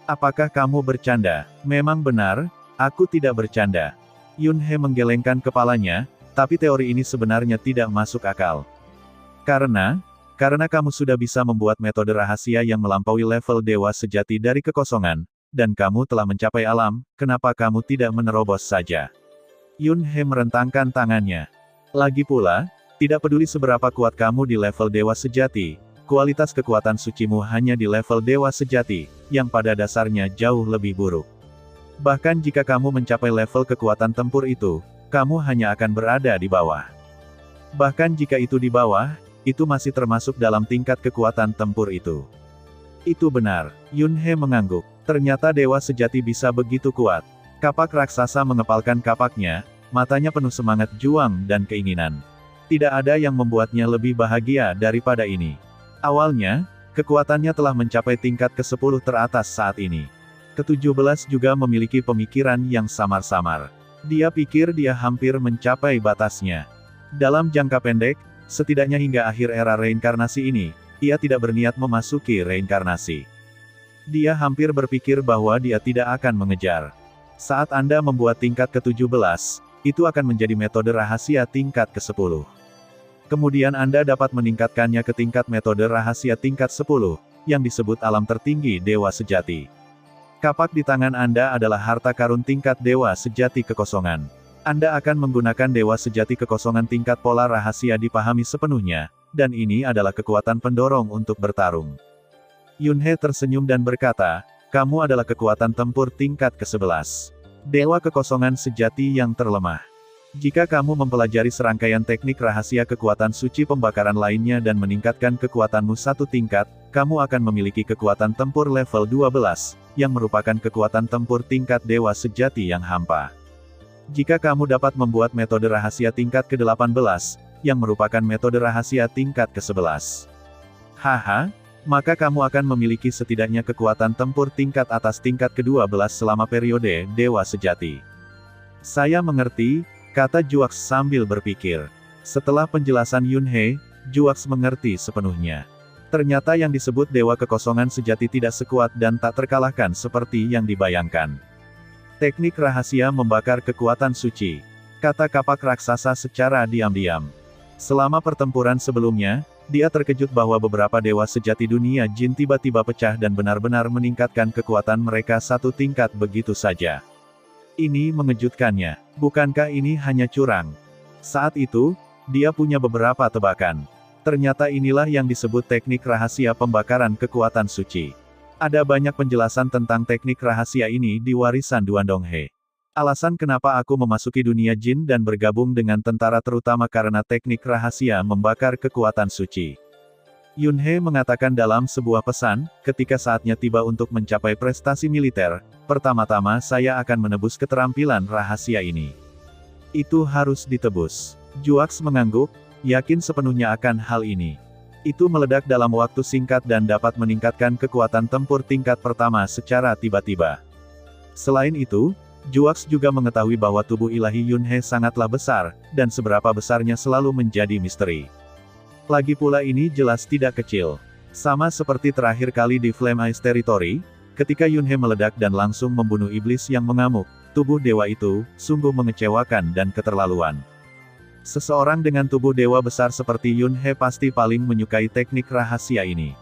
Apakah kamu bercanda? Memang benar, aku tidak bercanda. Yun He menggelengkan kepalanya, tapi teori ini sebenarnya tidak masuk akal. Karena kamu sudah bisa membuat metode rahasia yang melampaui level dewa sejati dari kekosongan, dan kamu telah mencapai alam, kenapa kamu tidak menerobos saja? Yun He merentangkan tangannya. Lagi pula, tidak peduli seberapa kuat kamu di level dewa sejati, kualitas kekuatan sucimu hanya di level dewa sejati, yang pada dasarnya jauh lebih buruk. Bahkan jika kamu mencapai level kekuatan tempur itu, kamu hanya akan berada di bawah. Bahkan jika itu di bawah, itu masih termasuk dalam tingkat kekuatan tempur itu. Itu benar. Yun He mengangguk. Ternyata dewa sejati bisa begitu kuat. Kapak raksasa mengepalkan kapaknya, matanya penuh semangat juang dan keinginan. Tidak ada yang membuatnya lebih bahagia daripada ini. Awalnya, kekuatannya telah mencapai tingkat ke-10 teratas saat ini. Ke-17 juga memiliki pemikiran yang samar-samar. Dia pikir dia hampir mencapai batasnya. Dalam jangka pendek, setidaknya hingga akhir era reinkarnasi ini, ia tidak berniat memasuki reinkarnasi. Dia hampir berpikir bahwa dia tidak akan mengejar. Saat Anda membuat tingkat ke-17, itu akan menjadi metode rahasia tingkat ke-10. Kemudian Anda dapat meningkatkannya ke tingkat metode rahasia tingkat 10, yang disebut alam tertinggi dewa sejati. Kapak di tangan Anda adalah harta karun tingkat dewa sejati kekosongan. Anda akan menggunakan dewa sejati kekosongan tingkat pola rahasia dipahami sepenuhnya, dan ini adalah kekuatan pendorong untuk bertarung. Yun He tersenyum dan berkata, kamu adalah kekuatan tempur tingkat ke-11. Dewa kekosongan sejati yang terlemah. Jika kamu mempelajari serangkaian teknik rahasia kekuatan suci pembakaran lainnya dan meningkatkan kekuatanmu satu tingkat, kamu akan memiliki kekuatan tempur level 12, yang merupakan kekuatan tempur tingkat dewa sejati yang hampa. Jika kamu dapat membuat metode rahasia tingkat ke-18, yang merupakan metode rahasia tingkat ke-11. Haha, maka kamu akan memiliki setidaknya kekuatan tempur tingkat atas tingkat ke-12 selama periode dewa sejati. Saya mengerti, kata Juak sambil berpikir. Setelah penjelasan Yun He, Juak mengerti sepenuhnya. Ternyata yang disebut dewa kekosongan sejati tidak sekuat dan tak terkalahkan seperti yang dibayangkan. Teknik rahasia membakar kekuatan suci, kata kapak raksasa secara diam-diam. Selama pertempuran sebelumnya, dia terkejut bahwa beberapa dewa sejati dunia jin tiba-tiba pecah dan benar-benar meningkatkan kekuatan mereka satu tingkat begitu saja. Ini mengejutkannya. Bukankah ini hanya curang? Saat itu, dia punya beberapa tebakan. Ternyata inilah yang disebut teknik rahasia pembakaran kekuatan suci. Ada banyak penjelasan tentang teknik rahasia ini di warisan Duandong He. Alasan kenapa aku memasuki dunia jin dan bergabung dengan tentara terutama karena teknik rahasia membakar kekuatan suci. Yun He mengatakan dalam sebuah pesan, ketika saatnya tiba untuk mencapai prestasi militer, pertama-tama saya akan menebus keterampilan rahasia ini. Itu harus ditebus. Juak mengangguk, yakin sepenuhnya akan hal ini. Itu meledak dalam waktu singkat dan dapat meningkatkan kekuatan tempur tingkat pertama secara tiba-tiba. Selain itu, Juaks juga mengetahui bahwa tubuh ilahi Yunhe sangatlah besar, dan seberapa besarnya selalu menjadi misteri. Lagi pula ini jelas tidak kecil. Sama seperti terakhir kali di Flame Ice Territory, ketika Yunhe meledak dan langsung membunuh iblis yang mengamuk, tubuh dewa itu sungguh mengecewakan dan keterlaluan. Seseorang dengan tubuh dewa besar seperti Yunhe pasti paling menyukai teknik rahasia ini.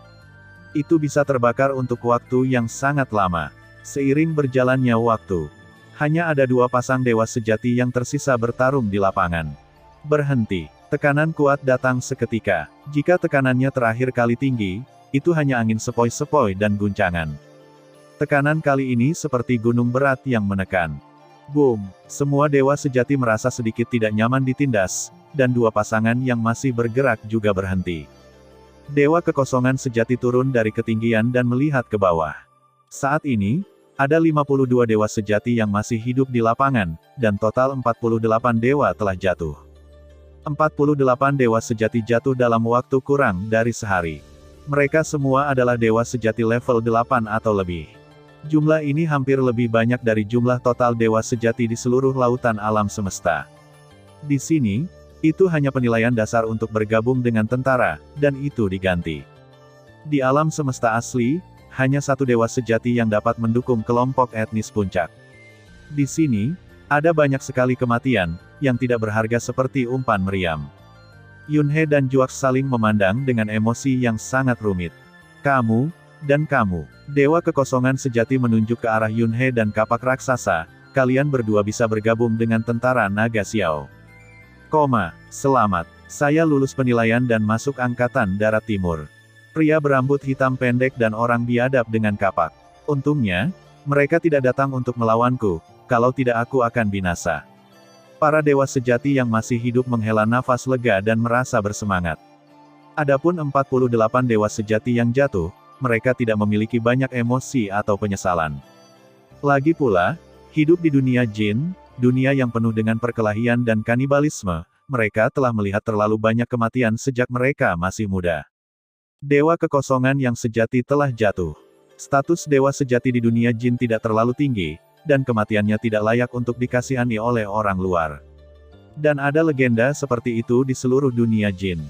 Itu bisa terbakar untuk waktu yang sangat lama. Seiring berjalannya waktu, hanya ada 2 pasang dewa sejati yang tersisa bertarung di lapangan. Berhenti. Tekanan kuat datang seketika. Jika tekanannya terakhir kali tinggi, itu hanya angin sepoi-sepoi dan guncangan. Tekanan kali ini seperti gunung berat yang menekan. Boom! Semua dewa sejati merasa sedikit tidak nyaman ditindas, dan 2 pasangan yang masih bergerak juga berhenti. Dewa kekosongan sejati turun dari ketinggian dan melihat ke bawah. Saat ini, ada 52 dewa sejati yang masih hidup di lapangan, dan total 48 dewa telah jatuh. 48 dewa sejati jatuh dalam waktu kurang dari sehari. Mereka semua adalah dewa sejati level 8 atau lebih. Jumlah ini hampir lebih banyak dari jumlah total dewa sejati di seluruh lautan alam semesta. Di sini, itu hanya penilaian dasar untuk bergabung dengan tentara, dan itu diganti. Di alam semesta asli, hanya 1 dewa sejati yang dapat mendukung kelompok etnis puncak. Di sini, ada banyak sekali kematian, yang tidak berharga seperti umpan meriam. Yunhe dan Juaks saling memandang dengan emosi yang sangat rumit. Kamu, dan kamu, dewa kekosongan sejati menunjuk ke arah Yunhe dan kapak raksasa, kalian berdua bisa bergabung dengan tentara naga Xiao. Selamat, saya lulus penilaian dan masuk Angkatan Darat Timur. Pria berambut hitam pendek dan orang biadab dengan kapak. Untungnya, mereka tidak datang untuk melawanku, kalau tidak aku akan binasa. Para dewa sejati yang masih hidup menghela nafas lega dan merasa bersemangat. Adapun 48 dewa sejati yang jatuh, mereka tidak memiliki banyak emosi atau penyesalan. Lagi pula, hidup di dunia jin, dunia yang penuh dengan perkelahian dan kanibalisme, mereka telah melihat terlalu banyak kematian sejak mereka masih muda. Dewa kekosongan yang sejati telah jatuh. Status dewa sejati di dunia jin tidak terlalu tinggi, dan kematiannya tidak layak untuk dikasihani oleh orang luar. Dan ada legenda seperti itu di seluruh dunia jin.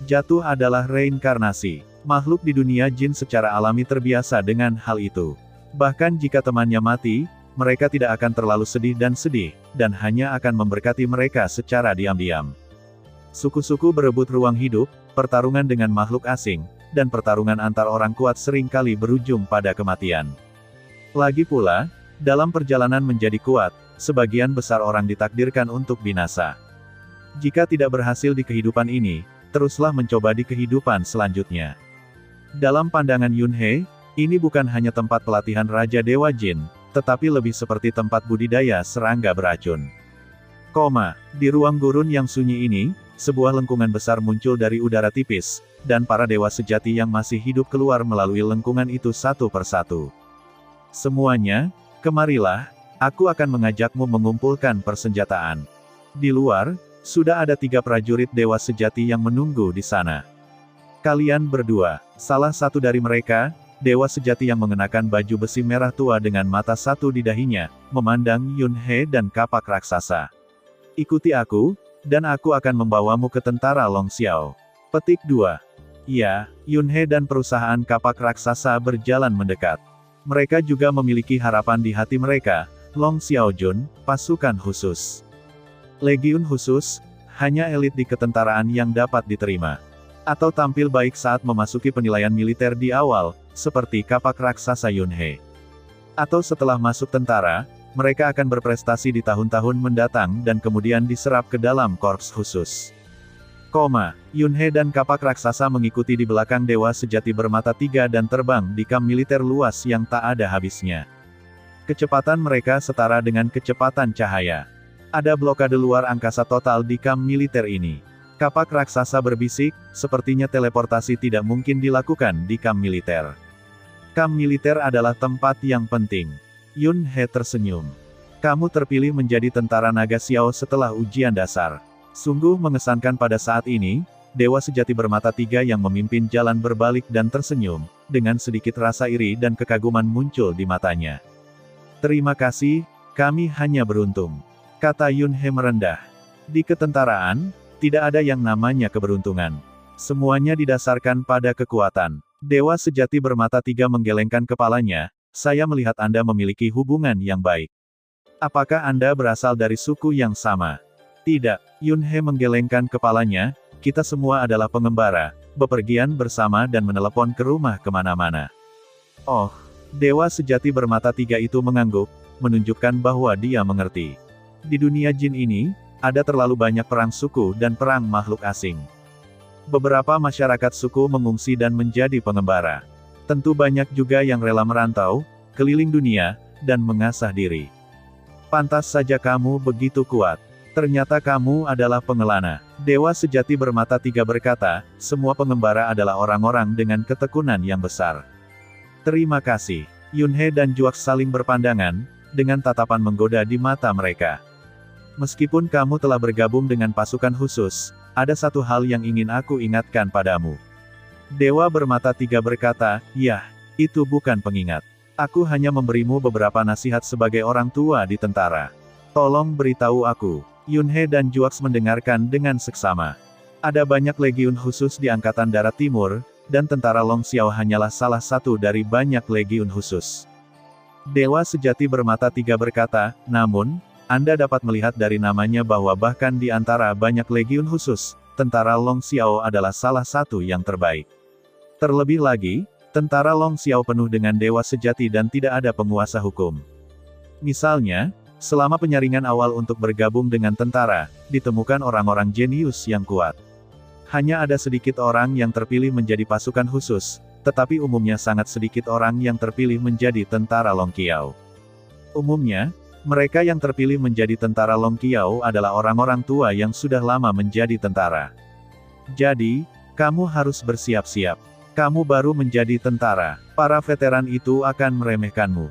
Jatuh adalah reinkarnasi. Makhluk di dunia jin secara alami terbiasa dengan hal itu. Bahkan jika temannya mati, mereka tidak akan terlalu sedih, dan hanya akan memberkati mereka secara diam-diam. Suku-suku berebut ruang hidup, pertarungan dengan makhluk asing, dan pertarungan antar orang kuat seringkali berujung pada kematian. Lagi pula, dalam perjalanan menjadi kuat, sebagian besar orang ditakdirkan untuk binasa. Jika tidak berhasil di kehidupan ini, teruslah mencoba di kehidupan selanjutnya. Dalam pandangan Yunhe, ini bukan hanya tempat pelatihan Raja Dewa Jin, tetapi lebih seperti tempat budidaya serangga beracun. Di ruang gurun yang sunyi ini, sebuah lengkungan besar muncul dari udara tipis, dan para dewa sejati yang masih hidup keluar melalui lengkungan itu satu persatu. Semuanya, kemarilah, aku akan mengajakmu mengumpulkan persenjataan. Di luar, sudah ada 3 prajurit dewa sejati yang menunggu di sana. Kalian berdua, salah satu dari mereka, dewa sejati yang mengenakan baju besi merah tua dengan mata satu di dahinya, memandang Yunhe dan kapak raksasa. Ikuti aku, dan aku akan membawamu ke tentara Long Xiao. Petik 2. Ya, Yunhe dan perusahaan kapak raksasa berjalan mendekat. Mereka juga memiliki harapan di hati mereka, Long Xiaojun, pasukan khusus. Legiun khusus, hanya elit di ketentaraan yang dapat diterima. Atau tampil baik saat memasuki penilaian militer di awal, seperti kapak raksasa Yunhe. Atau setelah masuk tentara, mereka akan berprestasi di tahun-tahun mendatang dan kemudian diserap ke dalam korps khusus. Yunhe dan kapak raksasa mengikuti di belakang dewa sejati bermata 3 dan terbang di kamp militer luas yang tak ada habisnya. Kecepatan mereka setara dengan kecepatan cahaya. Ada blokade luar angkasa total di kamp militer ini. Kapak raksasa berbisik, sepertinya teleportasi tidak mungkin dilakukan di kamp militer. Kamp militer adalah tempat yang penting. Yunhe tersenyum. Kamu terpilih menjadi tentara naga Xiao setelah ujian dasar. Sungguh mengesankan pada saat ini, Dewa Sejati bermata tiga yang memimpin jalan berbalik dan tersenyum, dengan sedikit rasa iri dan kekaguman muncul di matanya. "Terima kasih, kami hanya beruntung," kata Yun He merendah. "Di ketentaraan, tidak ada yang namanya keberuntungan. Semuanya didasarkan pada kekuatan." Dewa Sejati bermata tiga menggelengkan kepalanya, "Saya melihat Anda memiliki hubungan yang baik. Apakah Anda berasal dari suku yang sama?" "Tidak." Yun He menggelengkan kepalanya, "Kita semua adalah pengembara, bepergian bersama dan menelepon ke rumah kemana-mana." "Oh." Dewa Sejati bermata tiga itu mengangguk, menunjukkan bahwa dia mengerti. Di dunia jin ini, ada terlalu banyak perang suku dan perang makhluk asing. Beberapa masyarakat suku mengungsi dan menjadi pengembara. Tentu banyak juga yang rela merantau, keliling dunia, dan mengasah diri. Pantas saja kamu begitu kuat. Ternyata kamu adalah pengelana. Dewa Sejati bermata tiga berkata, "Semua pengembara adalah orang-orang dengan ketekunan yang besar." "Terima kasih." Yun He dan Juak saling berpandangan, dengan tatapan menggoda di mata mereka. "Meskipun kamu telah bergabung dengan pasukan khusus, ada satu hal yang ingin aku ingatkan padamu." Dewa bermata tiga berkata, "Yah, itu bukan pengingat. Aku hanya memberimu beberapa nasihat sebagai orang tua di tentara. Tolong beritahu aku." Yun He dan Juak mendengarkan dengan seksama. Ada banyak legiun khusus di Angkatan Darat Timur, dan tentara Long Xiao hanyalah salah satu dari banyak legiun khusus. Dewa Sejati bermata tiga berkata, "Namun, Anda dapat melihat dari namanya bahwa bahkan di antara banyak legiun khusus, tentara Long Xiao adalah salah satu yang terbaik. Terlebih lagi, tentara Long Xiao penuh dengan Dewa Sejati dan tidak ada penguasa hukum. Misalnya, selama penyaringan awal untuk bergabung dengan tentara, ditemukan orang-orang jenius yang kuat. Hanya ada sedikit orang yang terpilih menjadi pasukan khusus, tetapi umumnya sangat sedikit orang yang terpilih menjadi tentara Long Qiao. Umumnya, mereka yang terpilih menjadi tentara Long Qiao adalah orang-orang tua yang sudah lama menjadi tentara. Jadi, kamu harus bersiap-siap. Kamu baru menjadi tentara. Para veteran itu akan meremehkanmu."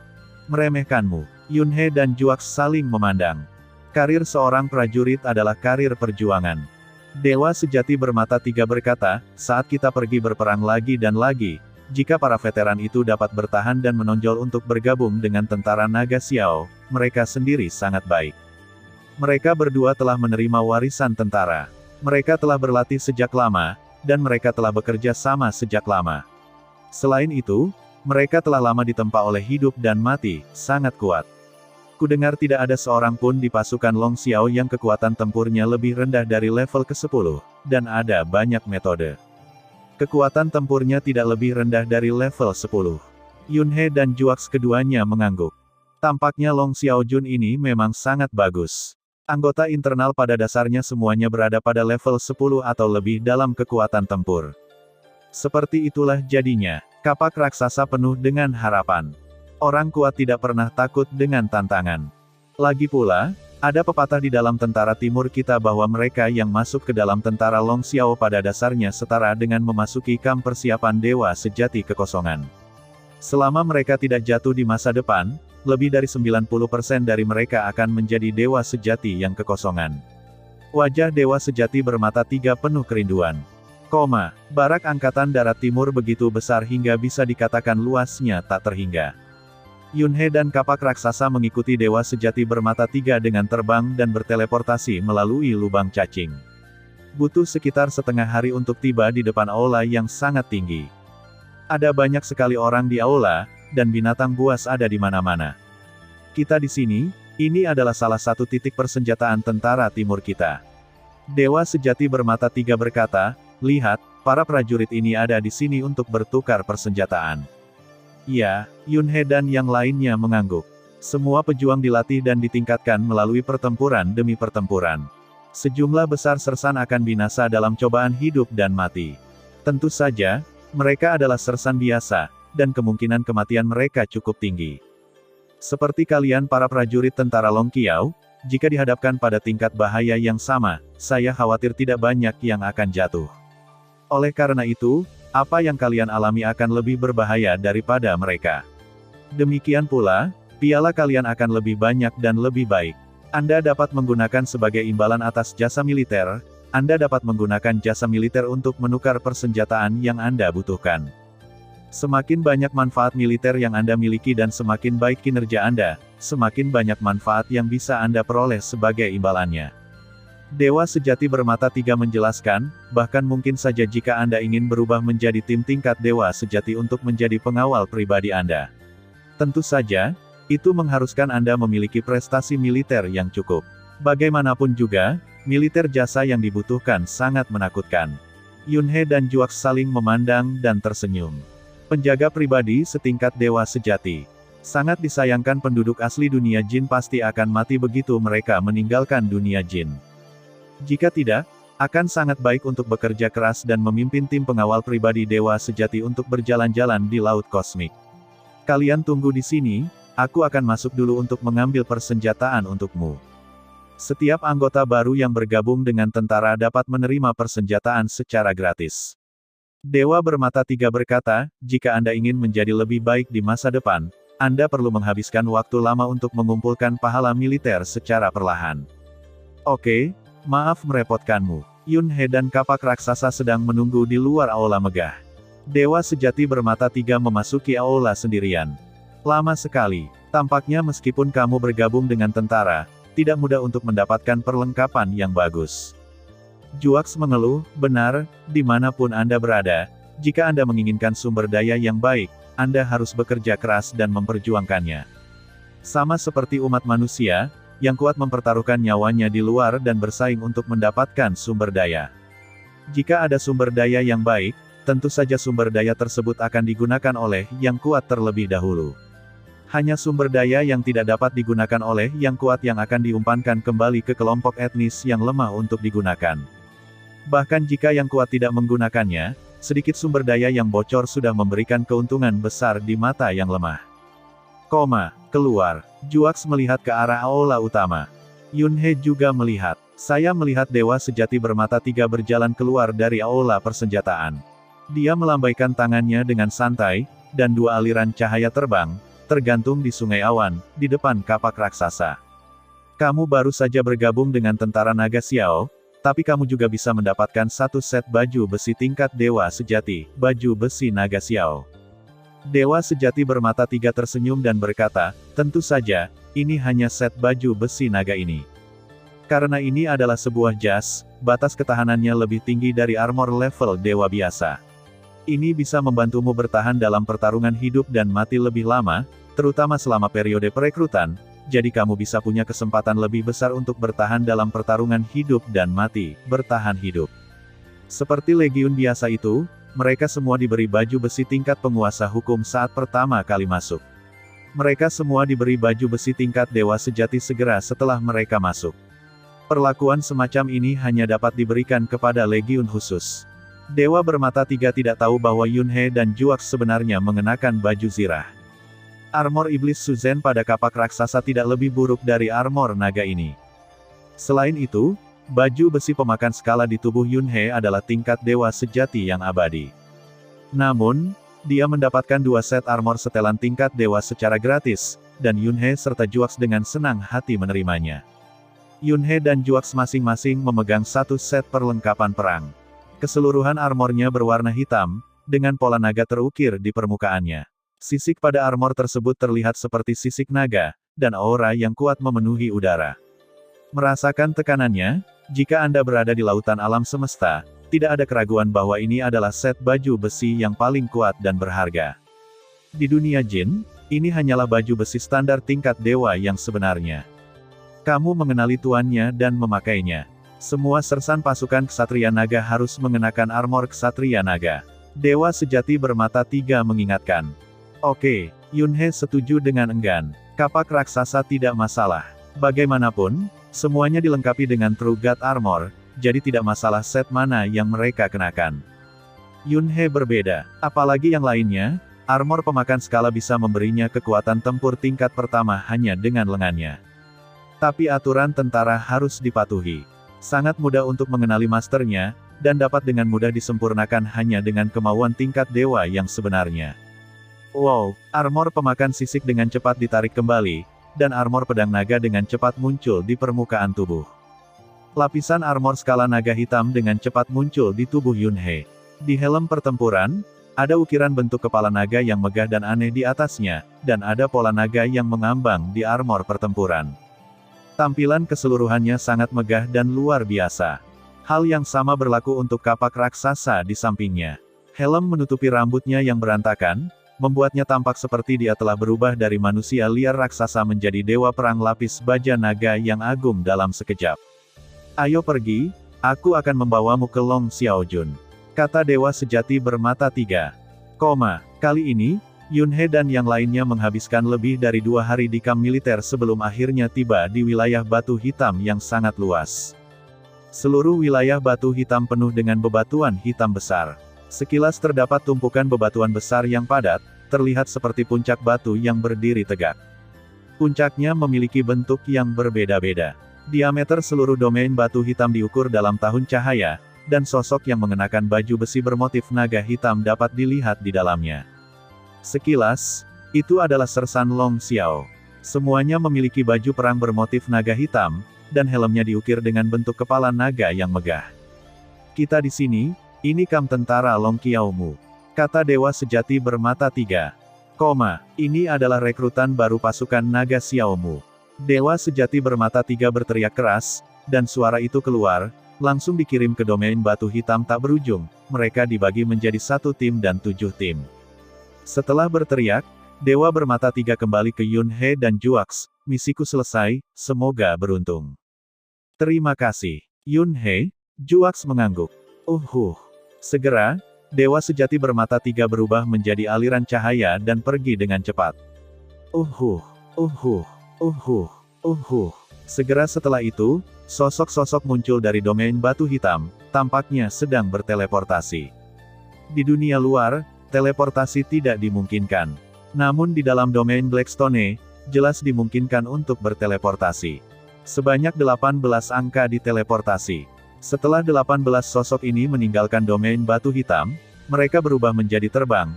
"Meremehkanmu?" Yun He dan Juak saling memandang. Karir seorang prajurit adalah karir perjuangan. Dewa Sejati bermata tiga berkata, "Saat kita pergi berperang lagi dan lagi, jika para veteran itu dapat bertahan dan menonjol untuk bergabung dengan tentara Naga Xiao, mereka sendiri sangat baik. Mereka berdua telah menerima warisan tentara. Mereka telah berlatih sejak lama, dan mereka telah bekerja sama sejak lama. Selain itu, mereka telah lama ditempa oleh hidup dan mati, sangat kuat. Kudengar tidak ada seorang pun di pasukan Long Xiao yang kekuatan tempurnya lebih rendah dari level ke-10, dan ada banyak metode. Kekuatan tempurnya tidak lebih rendah dari level 10. Yun He dan Juak keduanya mengangguk. Tampaknya Long Xiao Jun ini memang sangat bagus. Anggota internal pada dasarnya semuanya berada pada level 10 atau lebih dalam kekuatan tempur. Seperti itulah jadinya, kapak raksasa penuh dengan harapan. Orang kuat tidak pernah takut dengan tantangan. Lagi pula, ada pepatah di dalam tentara timur kita bahwa mereka yang masuk ke dalam tentara Long Xiao pada dasarnya setara dengan memasuki kamp persiapan Dewa Sejati kekosongan. Selama mereka tidak jatuh di masa depan, lebih dari 90% dari mereka akan menjadi Dewa Sejati yang kekosongan. Wajah Dewa Sejati bermata tiga penuh kerinduan. Barak Angkatan Darat Timur begitu besar hingga bisa dikatakan luasnya tak terhingga. Yun He dan kapak raksasa mengikuti Dewa Sejati bermata tiga dengan terbang dan berteleportasi melalui lubang cacing. Butuh sekitar setengah hari untuk tiba di depan aula yang sangat tinggi. Ada banyak sekali orang di aula, dan binatang buas ada di mana-mana. Kita di sini, ini adalah salah satu titik persenjataan tentara timur kita. Dewa Sejati bermata tiga berkata, "Lihat, para prajurit ini ada di sini untuk bertukar persenjataan." Ya, Yun He dan yang lainnya mengangguk. Semua pejuang dilatih dan ditingkatkan melalui pertempuran demi pertempuran. Sejumlah besar sersan akan binasa dalam cobaan hidup dan mati. Tentu saja, mereka adalah sersan biasa, dan kemungkinan kematian mereka cukup tinggi. Seperti kalian para prajurit tentara Long Qiao, jika dihadapkan pada tingkat bahaya yang sama, saya khawatir tidak banyak yang akan jatuh. Oleh karena itu, apa yang kalian alami akan lebih berbahaya daripada mereka. Demikian pula, piala kalian akan lebih banyak dan lebih baik. Anda dapat menggunakan sebagai imbalan atas jasa militer, Anda dapat menggunakan jasa militer untuk menukar persenjataan yang Anda butuhkan. Semakin banyak manfaat militer yang Anda miliki dan semakin baik kinerja Anda, semakin banyak manfaat yang bisa Anda peroleh sebagai imbalannya. Dewa Sejati Bermata Tiga menjelaskan, bahkan mungkin saja jika Anda ingin berubah menjadi tim tingkat Dewa Sejati untuk menjadi pengawal pribadi Anda. Tentu saja, itu mengharuskan Anda memiliki prestasi militer yang cukup. Bagaimanapun juga, militer jasa yang dibutuhkan sangat menakutkan. Yunhe dan Juak saling memandang dan tersenyum. Penjaga pribadi setingkat Dewa Sejati. Sangat disayangkan penduduk asli dunia jin pasti akan mati begitu mereka meninggalkan dunia jin. Jika tidak, akan sangat baik untuk bekerja keras dan memimpin tim pengawal pribadi Dewa Sejati untuk berjalan-jalan di Laut Kosmik. Kalian tunggu di sini, aku akan masuk dulu untuk mengambil persenjataan untukmu. Setiap anggota baru yang bergabung dengan tentara dapat menerima persenjataan secara gratis. Dewa Bermata Tiga berkata, jika Anda ingin menjadi lebih baik di masa depan, Anda perlu menghabiskan waktu lama untuk mengumpulkan pahala militer secara perlahan. Oke. Maaf merepotkanmu. Yunhe dan kapak raksasa sedang menunggu di luar aula megah. Dewa Sejati Bermata Tiga memasuki aula sendirian. Lama sekali. Tampaknya meskipun kamu bergabung dengan tentara, tidak mudah untuk mendapatkan perlengkapan yang bagus. Juaks mengeluh, benar, dimanapun Anda berada, jika Anda menginginkan sumber daya yang baik, Anda harus bekerja keras dan memperjuangkannya. Sama seperti umat manusia, yang kuat mempertaruhkan nyawanya di luar dan bersaing untuk mendapatkan sumber daya. Jika ada sumber daya yang baik, tentu saja sumber daya tersebut akan digunakan oleh yang kuat terlebih dahulu. Hanya sumber daya yang tidak dapat digunakan oleh yang kuat yang akan diumpankan kembali ke kelompok etnis yang lemah untuk digunakan. Bahkan jika yang kuat tidak menggunakannya, sedikit sumber daya yang bocor sudah memberikan keuntungan besar di mata yang lemah. Keluar. Juaks melihat ke arah aula utama. Yunhe juga melihat. Saya melihat Dewa Sejati Bermata Tiga berjalan keluar dari aula persenjataan. Dia melambaikan tangannya dengan santai, dan dua aliran cahaya terbang, tergantung di sungai awan, di depan kapak raksasa. Kamu baru saja bergabung dengan tentara naga Xiao, tapi kamu juga bisa mendapatkan satu set baju besi tingkat Dewa Sejati, baju besi naga Xiao. Dewa Sejati Bermata Tiga tersenyum dan berkata, tentu saja, ini hanya set baju besi naga ini. Karena ini adalah sebuah jas, batas ketahanannya lebih tinggi dari armor level dewa biasa. Ini bisa membantumu bertahan dalam pertarungan hidup dan mati lebih lama, terutama selama periode perekrutan, jadi kamu bisa punya kesempatan lebih besar untuk bertahan dalam pertarungan hidup dan mati, bertahan hidup. Seperti legiun biasa itu, mereka semua diberi baju besi tingkat penguasa hukum saat pertama kali masuk. Mereka semua diberi baju besi tingkat Dewa Sejati segera setelah mereka masuk. Perlakuan semacam ini hanya dapat diberikan kepada legiun khusus. Dewa Bermata Tiga tidak tahu bahwa Yunhe dan Juaks sebenarnya mengenakan baju zirah. Armor iblis Suzen pada kapak raksasa tidak lebih buruk dari armor naga ini. Selain itu, baju besi pemakan skala di tubuh Yunhe adalah tingkat Dewa Sejati yang abadi. Namun, dia mendapatkan dua set armor setelan tingkat Dewa secara gratis, dan Yunhe serta Juaks dengan senang hati menerimanya. Yunhe dan Juaks masing-masing memegang satu set perlengkapan perang. Keseluruhan armornya berwarna hitam, dengan pola naga terukir di permukaannya. Sisik pada armor tersebut terlihat seperti sisik naga, dan aura yang kuat memenuhi udara. Merasakan tekanannya, jika Anda berada di lautan alam semesta, tidak ada keraguan bahwa ini adalah set baju besi yang paling kuat dan berharga. Di dunia jin, ini hanyalah baju besi standar tingkat dewa yang sebenarnya. Kamu mengenali tuannya dan memakainya. Semua sersan pasukan Ksatria Naga harus mengenakan armor Ksatria Naga. Dewa Sejati Bermata Tiga mengingatkan. Oke, Yunhe setuju dengan enggan. Kapak raksasa tidak masalah. Bagaimanapun, semuanya dilengkapi dengan True God Armor, jadi tidak masalah set mana yang mereka kenakan. Yunhe berbeda, apalagi yang lainnya, armor pemakan skala bisa memberinya kekuatan tempur tingkat pertama hanya dengan lengannya. Tapi aturan tentara harus dipatuhi. Sangat mudah untuk mengenali masternya, dan dapat dengan mudah disempurnakan hanya dengan kemauan tingkat dewa yang sebenarnya. Wow, armor pemakan sisik dengan cepat ditarik kembali, dan armor pedang naga dengan cepat muncul di permukaan tubuh. Lapisan armor skala naga hitam dengan cepat muncul di tubuh Yunhe. Di helm pertempuran, ada ukiran bentuk kepala naga yang megah dan aneh di atasnya, dan ada pola naga yang mengambang di armor pertempuran. Tampilan keseluruhannya sangat megah dan luar biasa. Hal yang sama berlaku untuk kapak raksasa di sampingnya. Helm menutupi rambutnya yang berantakan, membuatnya tampak seperti dia telah berubah dari manusia liar raksasa menjadi dewa perang lapis baja naga yang agung dalam sekejap. Ayo pergi, aku akan membawamu ke Long Xiaojun, kata dewa sejati bermata 3. Kali ini, Yunhe dan yang lainnya menghabiskan lebih dari 2 hari di kamp militer sebelum akhirnya tiba di wilayah batu hitam yang sangat luas. Seluruh wilayah batu hitam penuh dengan bebatuan hitam besar. Sekilas terdapat tumpukan bebatuan besar yang padat, terlihat seperti puncak batu yang berdiri tegak. Puncaknya memiliki bentuk yang berbeda-beda. Diameter seluruh domain batu hitam diukur dalam tahun cahaya, dan sosok yang mengenakan baju besi bermotif naga hitam dapat dilihat di dalamnya. Sekilas, itu adalah Sersan Long Xiao. Semuanya memiliki baju perang bermotif naga hitam, dan helmnya diukir dengan bentuk kepala naga yang megah. Kita di sini, ini kamp tentara Long Qiaomu, kata dewa sejati bermata 3. Ini adalah rekrutan baru pasukan naga Xiaomu. Dewa sejati bermata 3 berteriak keras, dan suara itu keluar, langsung dikirim ke domain batu hitam tak berujung. Mereka dibagi menjadi 1 tim dan 7 tim. Setelah berteriak, Dewa bermata 3 kembali ke Yunhe dan Juax. Misiku selesai, semoga beruntung. Terima kasih. Yunhe, Juax mengangguk. Segera, Dewa sejati bermata 3 berubah menjadi aliran cahaya dan pergi dengan cepat. Segera setelah itu, sosok-sosok muncul dari domain batu hitam, tampaknya sedang berteleportasi. Di dunia luar, teleportasi tidak dimungkinkan. Namun di dalam domain Blackstone, jelas dimungkinkan untuk berteleportasi. Sebanyak 18 angka diteleportasi. Setelah 18 sosok ini meninggalkan domain batu hitam, mereka berubah menjadi terbang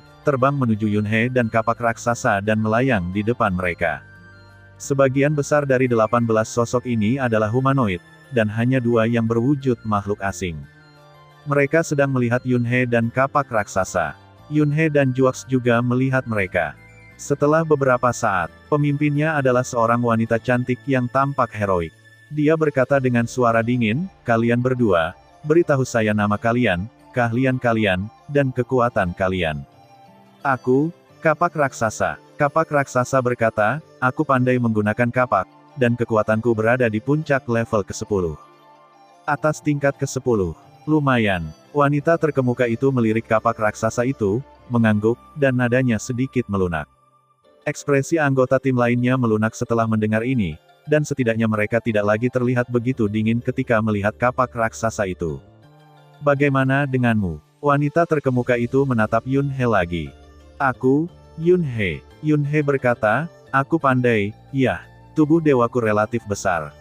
menuju Yunhe dan kapak raksasa dan melayang di depan mereka. Sebagian besar dari 18 sosok ini adalah humanoid, dan hanya 2 yang berwujud makhluk asing. Mereka sedang melihat Yunhe dan kapak raksasa. Yunhe dan Juax juga melihat mereka. Setelah beberapa saat, pemimpinnya adalah seorang wanita cantik yang tampak heroik. Dia berkata dengan suara dingin, "Kalian berdua, beritahu saya nama kalian, keahlian kalian, dan kekuatan kalian." "Aku, kapak raksasa." Kapak raksasa berkata, "Aku pandai menggunakan kapak, dan kekuatanku berada di puncak level ke-10. Atas tingkat ke-10. Lumayan." Wanita terkemuka itu melirik kapak raksasa itu, mengangguk, dan nadanya sedikit melunak. Ekspresi anggota tim lainnya melunak setelah mendengar ini, dan setidaknya mereka tidak lagi terlihat begitu dingin ketika melihat kapak raksasa itu. "Bagaimana denganmu?" Wanita terkemuka itu menatap Yunhe lagi. "Aku, Yunhe." Yunhe berkata, "Aku pandai, ya. Tubuh dewaku relatif besar.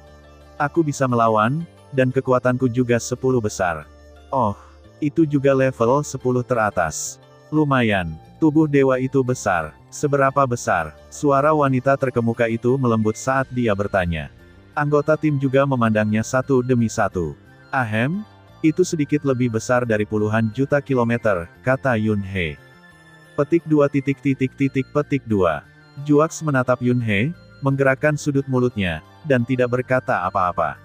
Aku bisa melawan, dan kekuatanku juga 10 besar. Oh, itu juga level 10 teratas. Lumayan. Tubuh dewa itu besar. Seberapa besar?" Suara wanita terkemuka itu melembut saat dia bertanya. Anggota tim juga memandangnya satu demi satu. "Ahem, itu sedikit lebih besar dari puluhan juta kilometer," kata Yunhe. Petik 2. Juax menatap Yunhe, menggerakkan sudut mulutnya, dan tidak berkata apa-apa.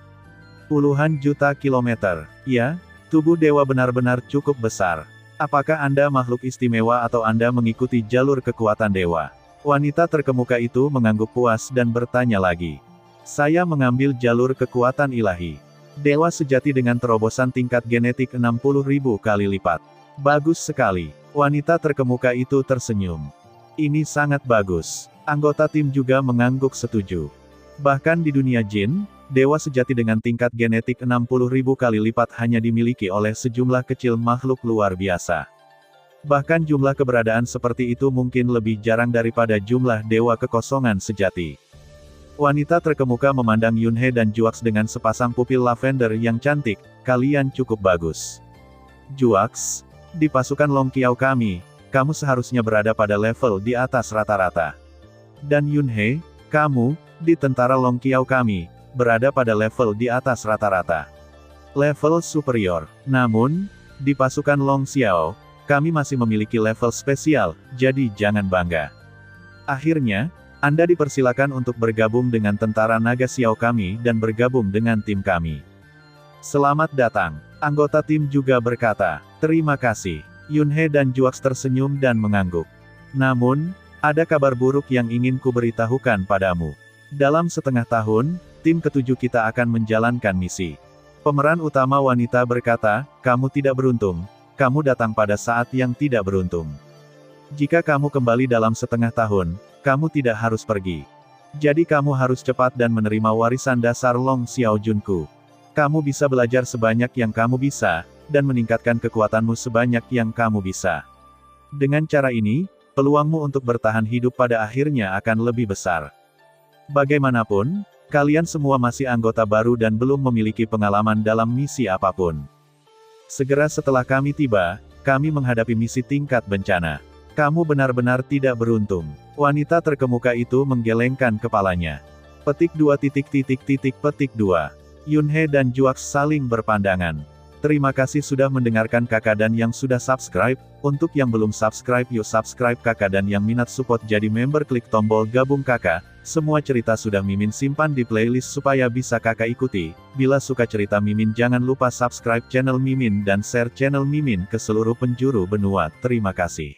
"Puluhan juta kilometer, ya? Tubuh dewa benar-benar cukup besar. Apakah Anda makhluk istimewa atau Anda mengikuti jalur kekuatan dewa?" Wanita terkemuka itu mengangguk puas dan bertanya lagi. "Saya mengambil jalur kekuatan ilahi. Dewa sejati dengan terobosan tingkat genetik 60.000 kali lipat." "Bagus sekali." Wanita terkemuka itu tersenyum. "Ini sangat bagus." Anggota tim juga mengangguk setuju. Bahkan di dunia jin, dewa sejati dengan tingkat genetik 60.000 kali lipat hanya dimiliki oleh sejumlah kecil makhluk luar biasa. Bahkan jumlah keberadaan seperti itu mungkin lebih jarang daripada jumlah dewa kekosongan sejati. Wanita terkemuka memandang Yunhe dan Juax dengan sepasang pupil lavender yang cantik. "Kalian cukup bagus. Juax, di pasukan Long Qiao kami, kamu seharusnya berada pada level di atas rata-rata. Dan Yunhe, kamu, di tentara Long Qiao kami, berada pada level di atas rata-rata. level superior. Namun, di pasukan Long Xiao, kami masih memiliki level spesial, jadi jangan bangga. Akhirnya, Anda dipersilakan untuk bergabung dengan tentara naga Xiao kami dan bergabung dengan tim kami. Selamat datang. Anggota tim juga berkata, terima kasih. Yunhe dan Juax tersenyum dan mengangguk. Namun, ada kabar buruk yang ingin kuberitahukan padamu. Dalam setengah tahun, tim ketujuh kita akan menjalankan misi. Pemeran utama wanita berkata, kamu tidak beruntung, kamu datang pada saat yang tidak beruntung. Jika kamu kembali dalam setengah tahun, kamu tidak harus pergi. Jadi kamu harus cepat dan menerima warisan dasar Long Xiao Junku. Kamu bisa belajar sebanyak yang kamu bisa, dan meningkatkan kekuatanmu sebanyak yang kamu bisa. Dengan cara ini, peluangmu untuk bertahan hidup pada akhirnya akan lebih besar. Bagaimanapun, kalian semua masih anggota baru dan belum memiliki pengalaman dalam misi apapun. Segera setelah kami tiba, kami menghadapi misi tingkat bencana. Kamu benar-benar tidak beruntung. Wanita terkemuka itu menggelengkan kepalanya. Petik 2. Petik 2. Yunhe dan Juax saling berpandangan. Terima kasih sudah mendengarkan kakak dan yang sudah subscribe. Untuk yang belum subscribe yuk subscribe kakak dan yang minat support jadi member klik tombol gabung kakak. Semua cerita sudah Mimin simpan di playlist supaya bisa kakak ikuti. Bila suka cerita Mimin jangan lupa subscribe channel Mimin dan share channel Mimin ke seluruh penjuru benua. Terima kasih.